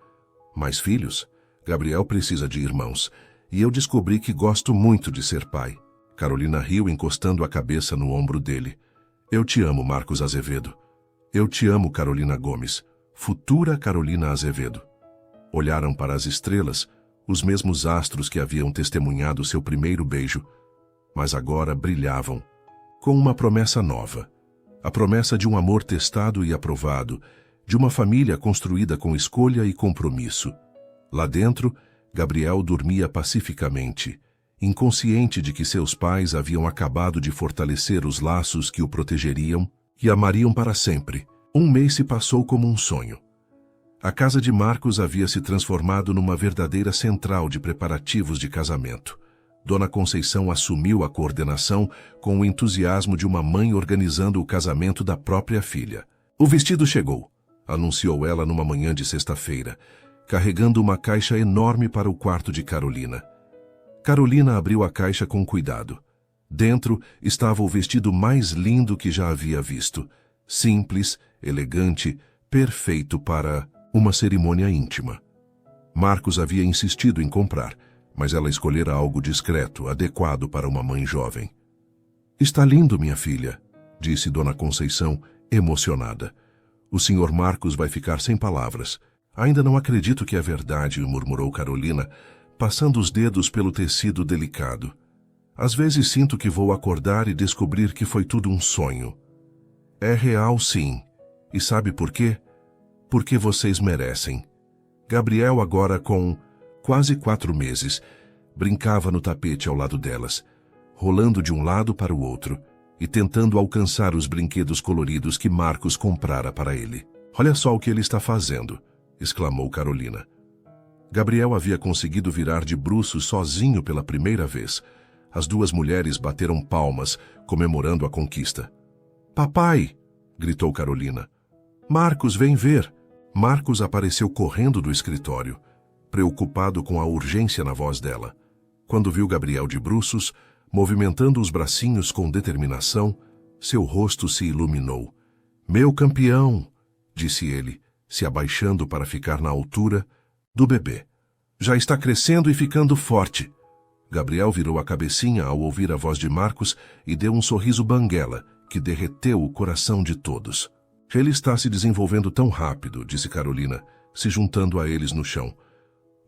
Mais filhos? Gabriel precisa de irmãos. E eu descobri que gosto muito de ser pai. Carolina riu, encostando a cabeça no ombro dele. Eu te amo, Marcos Azevedo. Eu te amo, Carolina Gomes. Futura Carolina Azevedo. Olharam para as estrelas, os mesmos astros que haviam testemunhado seu primeiro beijo, mas agora brilhavam, com uma promessa nova. A promessa de um amor testado e aprovado, de uma família construída com escolha e compromisso. Lá dentro, Gabriel dormia pacificamente, inconsciente de que seus pais haviam acabado de fortalecer os laços que o protegeriam e amariam para sempre. Um mês se passou como um sonho. A casa de Marcos havia se transformado numa verdadeira central de preparativos de casamento. Dona Conceição assumiu a coordenação com o entusiasmo de uma mãe organizando o casamento da própria filha. O vestido chegou, anunciou ela numa manhã de sexta-feira, carregando uma caixa enorme para o quarto de Carolina. Carolina abriu a caixa com cuidado. Dentro estava o vestido mais lindo que já havia visto. Simples, elegante, perfeito para uma cerimônia íntima. Marcos havia insistido em comprar, mas ela escolhera algo discreto, adequado para uma mãe jovem. Está lindo, minha filha, disse Dona Conceição, emocionada. O senhor Marcos vai ficar sem palavras. Ainda não acredito que é verdade, murmurou Carolina, passando os dedos pelo tecido delicado. Às vezes sinto que vou acordar e descobrir que foi tudo um sonho. É real, sim. E sabe por quê? Porque vocês merecem. Gabriel, agora com quase 4 meses, brincava no tapete ao lado delas, rolando de um lado para o outro e tentando alcançar os brinquedos coloridos que Marcos comprara para ele. Olha só o que ele está fazendo, exclamou Carolina. Gabriel havia conseguido virar de bruços sozinho pela primeira vez. As duas mulheres bateram palmas, comemorando a conquista. Papai! Gritou Carolina. Marcos, vem ver! Marcos apareceu correndo do escritório, preocupado com a urgência na voz dela. Quando viu Gabriel de bruços, movimentando os bracinhos com determinação, seu rosto se iluminou. Meu campeão! Disse ele, se abaixando para ficar na altura do bebê. Já está crescendo e ficando forte. Gabriel virou a cabecinha ao ouvir a voz de Marcos e deu um sorriso banguela que derreteu o coração de todos. Ele está se desenvolvendo tão rápido, disse Carolina, se juntando a eles no chão.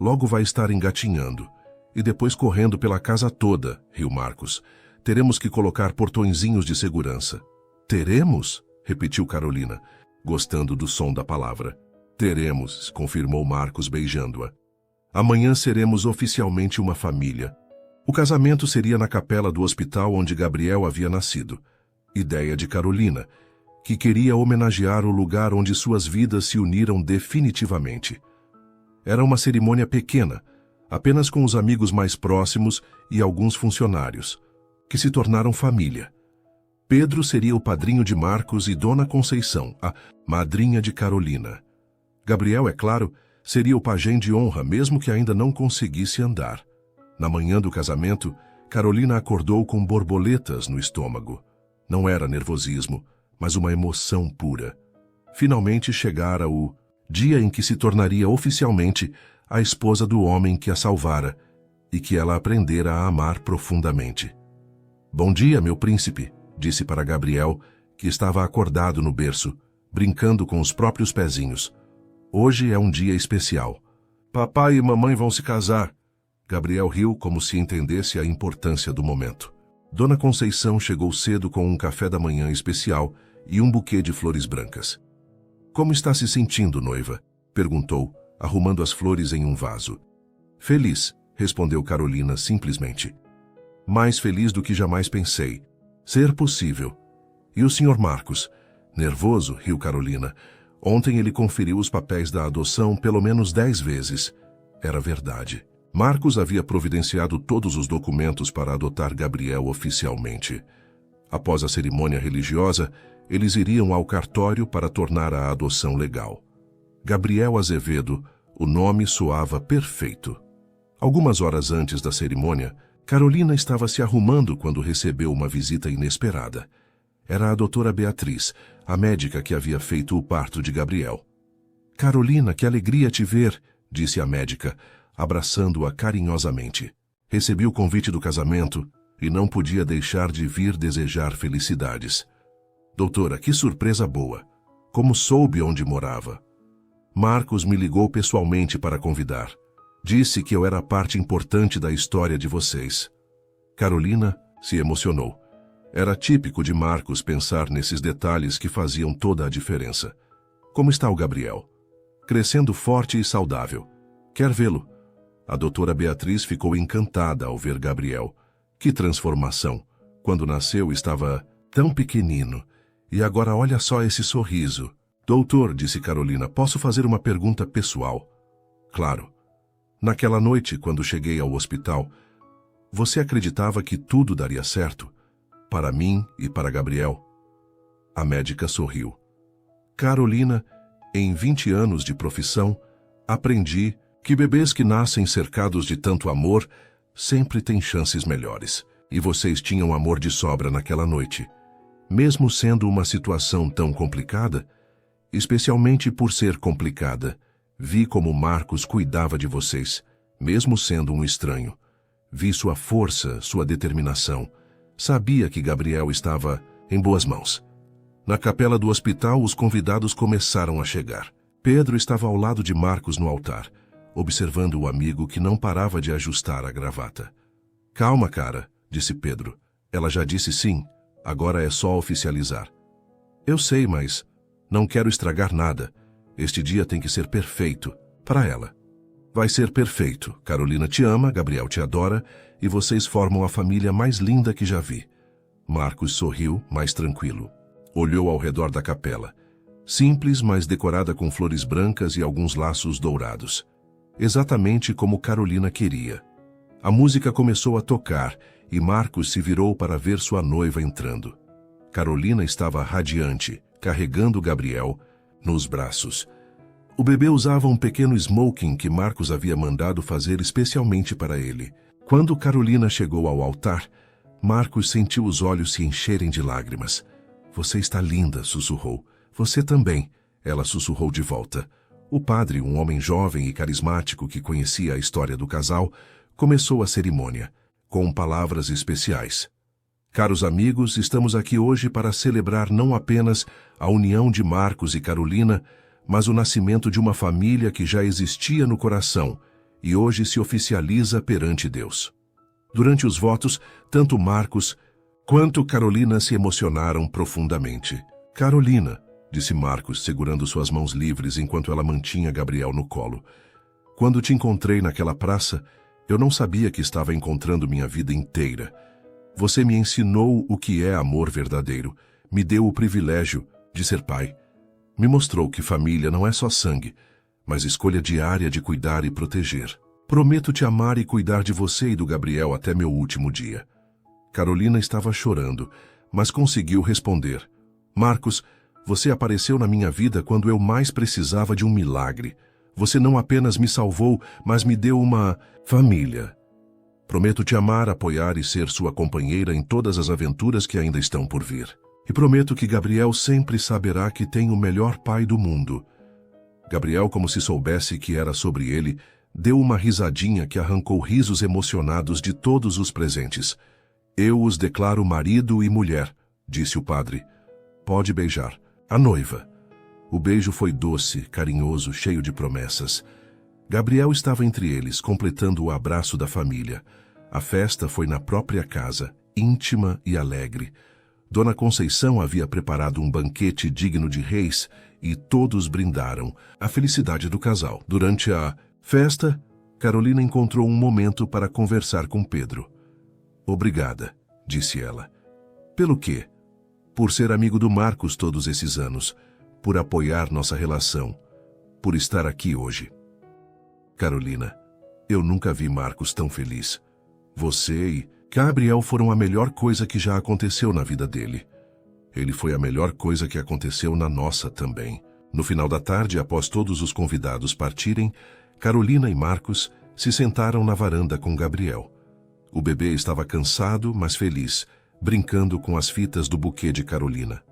Logo vai estar engatinhando. E depois correndo pela casa toda, riu Marcos. Teremos que colocar portõezinhos de segurança. Teremos? Repetiu Carolina, gostando do som da palavra. Teremos, confirmou Marcos beijando-a. Amanhã seremos oficialmente uma família. O casamento seria na capela do hospital onde Gabriel havia nascido. Ideia de Carolina, que queria homenagear o lugar onde suas vidas se uniram definitivamente. Era uma cerimônia pequena, apenas com os amigos mais próximos e alguns funcionários, que se tornaram família. Pedro seria o padrinho de Marcos e Dona Conceição, a madrinha de Carolina. Gabriel, é claro, seria o pajem de honra, mesmo que ainda não conseguisse andar. Na manhã do casamento, Carolina acordou com borboletas no estômago. Não era nervosismo, mas uma emoção pura. Finalmente chegara o dia em que se tornaria oficialmente a esposa do homem que a salvara e que ela aprendera a amar profundamente. Bom dia, meu príncipe, disse para Gabriel, que estava acordado no berço, brincando com os próprios pezinhos. Hoje é um dia especial. Papai e mamãe vão se casar. Gabriel riu como se entendesse a importância do momento. Dona Conceição chegou cedo com um café da manhã especial e um buquê de flores brancas. Como está se sentindo, noiva? Perguntou, arrumando as flores em um vaso. Feliz, respondeu Carolina simplesmente. Mais feliz do que jamais pensei. Ser possível. E o senhor Marcos? Nervoso, riu Carolina. Ontem ele conferiu os papéis da adoção pelo menos 10 vezes. Era verdade. Marcos havia providenciado todos os documentos para adotar Gabriel oficialmente. Após a cerimônia religiosa, eles iriam ao cartório para tornar a adoção legal. Gabriel Azevedo, o nome soava perfeito. Algumas horas antes da cerimônia, Carolina estava se arrumando quando recebeu uma visita inesperada. Era a doutora Beatriz, a médica que havia feito o parto de Gabriel. Carolina, que alegria te ver, disse a médica, abraçando-a carinhosamente. Recebi o convite do casamento e não podia deixar de vir desejar felicidades. Doutora, que surpresa boa! Como soube onde morava? Marcos me ligou pessoalmente para convidar. Disse que eu era parte importante da história de vocês. Carolina se emocionou. Era típico de Marcos pensar nesses detalhes que faziam toda a diferença. Como está o Gabriel? Crescendo forte e saudável. Quer vê-lo? A doutora Beatriz ficou encantada ao ver Gabriel. Que transformação! Quando nasceu estava tão pequenino. E agora olha só esse sorriso. Doutor, disse Carolina, posso fazer uma pergunta pessoal? Claro. Naquela noite, quando cheguei ao hospital, você acreditava que tudo daria certo? Para mim e para Gabriel? A médica sorriu. Carolina, em 20 anos de profissão, aprendi que bebês que nascem cercados de tanto amor sempre têm chances melhores. E vocês tinham amor de sobra naquela noite. Mesmo sendo uma situação tão complicada, especialmente por ser complicada, vi como Marcos cuidava de vocês, mesmo sendo um estranho. Vi sua força, sua determinação. Sabia que Gabriel estava em boas mãos. Na capela do hospital, os convidados começaram a chegar. Pedro estava ao lado de Marcos no altar, observando o amigo que não parava de ajustar a gravata. Calma, cara, disse Pedro. Ela já disse sim, agora é só oficializar. Eu sei, mas não quero estragar nada. Este dia tem que ser perfeito para ela. Vai ser perfeito. Carolina te ama, Gabriel te adora e vocês formam a família mais linda que já vi. Marcos sorriu, mais tranquilo. Olhou ao redor da capela. Simples, mas decorada com flores brancas e alguns laços dourados. Exatamente como Carolina queria. A música começou a tocar e Marcos se virou para ver sua noiva entrando. Carolina estava radiante, carregando Gabriel nos braços. O bebê usava um pequeno smoking que Marcos havia mandado fazer especialmente para ele. Quando Carolina chegou ao altar, Marcos sentiu os olhos se encherem de lágrimas. Você está linda, sussurrou. Você também, ela sussurrou de volta. O padre, um homem jovem e carismático que conhecia a história do casal, começou a cerimônia, com palavras especiais. Caros amigos, estamos aqui hoje para celebrar não apenas a união de Marcos e Carolina, mas o nascimento de uma família que já existia no coração e hoje se oficializa perante Deus. Durante os votos, tanto Marcos quanto Carolina se emocionaram profundamente. Carolina, disse Marcos, segurando suas mãos livres enquanto ela mantinha Gabriel no colo. Quando te encontrei naquela praça, eu não sabia que estava encontrando minha vida inteira. Você me ensinou o que é amor verdadeiro, me deu o privilégio de ser pai. Me mostrou que família não é só sangue, mas escolha diária de cuidar e proteger. Prometo te amar e cuidar de você e do Gabriel até meu último dia. Carolina estava chorando, mas conseguiu responder. Marcos, você apareceu na minha vida quando eu mais precisava de um milagre. Você não apenas me salvou, mas me deu uma família. Prometo te amar, apoiar e ser sua companheira em todas as aventuras que ainda estão por vir. E prometo que Gabriel sempre saberá que tem o melhor pai do mundo. Gabriel, como se soubesse que era sobre ele, deu uma risadinha que arrancou risos emocionados de todos os presentes. Eu os declaro marido e mulher, disse o padre. Pode beijar. A noiva. O beijo foi doce, carinhoso, cheio de promessas. Gabriel estava entre eles, completando o abraço da família. A festa foi na própria casa, íntima e alegre. Dona Conceição havia preparado um banquete digno de reis e todos brindaram a felicidade do casal. Durante a festa, Carolina encontrou um momento para conversar com Pedro. Obrigada, disse ela. Pelo quê? Por ser amigo do Marcos todos esses anos, por apoiar nossa relação, por estar aqui hoje. Carolina, eu nunca vi Marcos tão feliz. Você e Gabriel foram a melhor coisa que já aconteceu na vida dele. Ele foi a melhor coisa que aconteceu na nossa também. No final da tarde, após todos os convidados partirem, Carolina e Marcos se sentaram na varanda com Gabriel. O bebê estava cansado, mas feliz, brincando com as fitas do buquê de Carolina.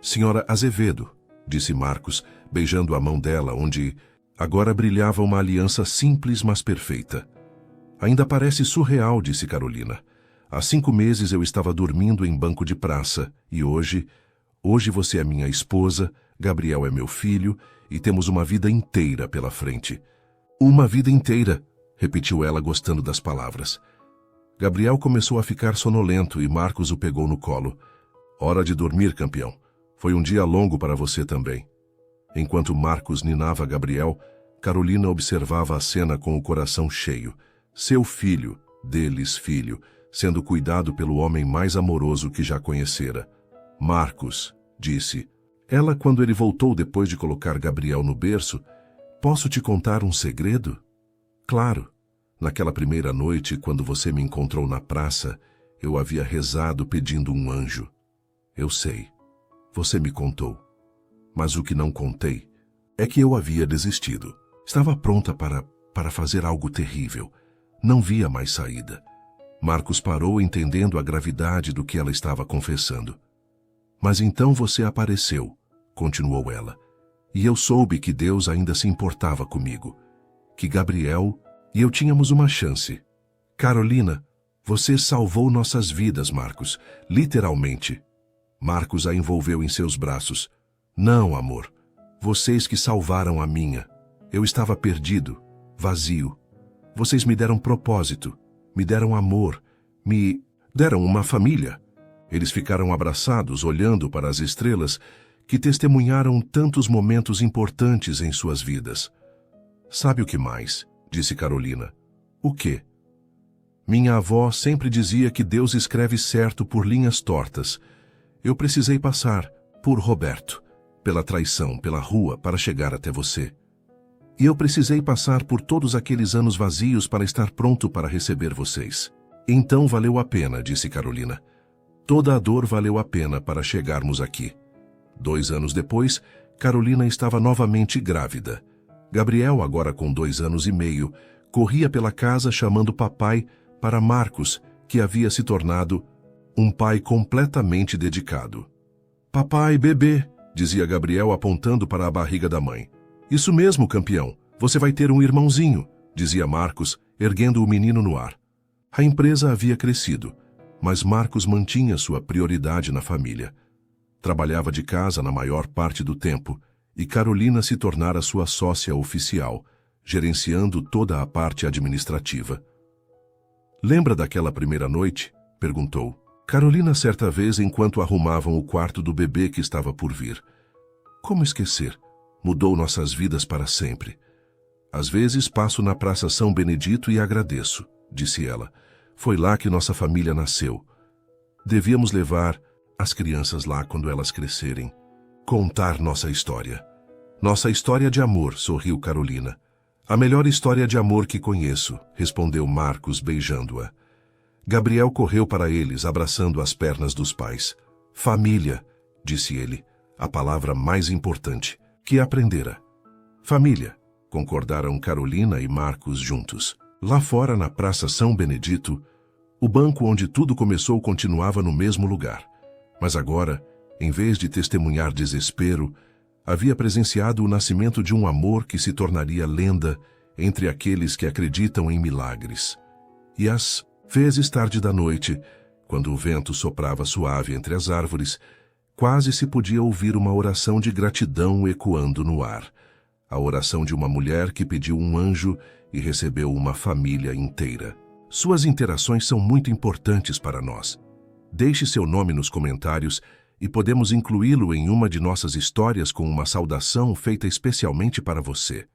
Senhora Azevedo, disse Marcos, beijando a mão dela, onde agora brilhava uma aliança simples, mas perfeita. Ainda parece surreal, disse Carolina. Há 5 meses eu estava dormindo em banco de praça, e hoje você é minha esposa, Gabriel é meu filho, e temos uma vida inteira pela frente. Uma vida inteira, repetiu ela, gostando das palavras. Gabriel começou a ficar sonolento e Marcos o pegou no colo. Hora de dormir, campeão. Foi um dia longo para você também. Enquanto Marcos ninava Gabriel, Carolina observava a cena com o coração cheio. Seu filho, deles filho, sendo cuidado pelo homem mais amoroso que já conhecera. Marcos, disse ela quando ele voltou depois de colocar Gabriel no berço, posso te contar um segredo? Claro. Naquela primeira noite, quando você me encontrou na praça, eu havia rezado pedindo um anjo. Eu sei. Você me contou. Mas o que não contei é que eu havia desistido. Estava pronta para fazer algo terrível. Não via mais saída. Marcos parou, entendendo a gravidade do que ela estava confessando. Mas então você apareceu, continuou ela, e eu soube que Deus ainda se importava comigo, que Gabriel e eu tínhamos uma chance. Carolina, você salvou nossas vidas, Marcos, literalmente. Marcos a envolveu em seus braços. Não, amor, vocês que salvaram a minha. Eu estava perdido, vazio. Vocês me deram propósito, me deram amor, me deram uma família. Eles ficaram abraçados, olhando para as estrelas que testemunharam tantos momentos importantes em suas vidas. Sabe o que mais? Disse Carolina. O quê? Minha avó sempre dizia que Deus escreve certo por linhas tortas. Eu precisei passar por Roberto, pela traição, pela rua, para chegar até você. E eu precisei passar por todos aqueles anos vazios para estar pronto para receber vocês. Então valeu a pena, disse Carolina. Toda a dor valeu a pena para chegarmos aqui. 2 anos depois, Carolina estava novamente grávida. Gabriel, agora com 2 anos e meio, corria pela casa chamando papai para Marcos, que havia se tornado um pai completamente dedicado. Papai, bebê, dizia Gabriel apontando para a barriga da mãe. Isso mesmo, campeão. Você vai ter um irmãozinho, dizia Marcos, erguendo o menino no ar. A empresa havia crescido, mas Marcos mantinha sua prioridade na família. Trabalhava de casa na maior parte do tempo e Carolina se tornara sua sócia oficial, gerenciando toda a parte administrativa. Lembra daquela primeira noite? Perguntou. Carolina certa vez enquanto arrumavam o quarto do bebê que estava por vir. Como esquecer? Mudou nossas vidas para sempre. Às vezes passo na Praça São Benedito e agradeço, disse ela. Foi lá que nossa família nasceu. Devíamos levar as crianças lá quando elas crescerem. Contar nossa história. Nossa história de amor, sorriu Carolina. A melhor história de amor que conheço, respondeu Marcos, beijando-a. Gabriel correu para eles, abraçando as pernas dos pais. Família, disse ele, a palavra mais importante que aprendera. Família, concordaram Carolina e Marcos juntos. Lá fora, na Praça São Benedito, o banco onde tudo começou continuava no mesmo lugar. Mas agora, em vez de testemunhar desespero, havia presenciado o nascimento de um amor que se tornaria lenda entre aqueles que acreditam em milagres. E às vezes tarde da noite, quando o vento soprava suave entre as árvores, quase se podia ouvir uma oração de gratidão ecoando no ar. A oração de uma mulher que pediu um anjo e recebeu uma família inteira. Suas interações são muito importantes para nós. Deixe seu nome nos comentários e podemos incluí-lo em uma de nossas histórias com uma saudação feita especialmente para você.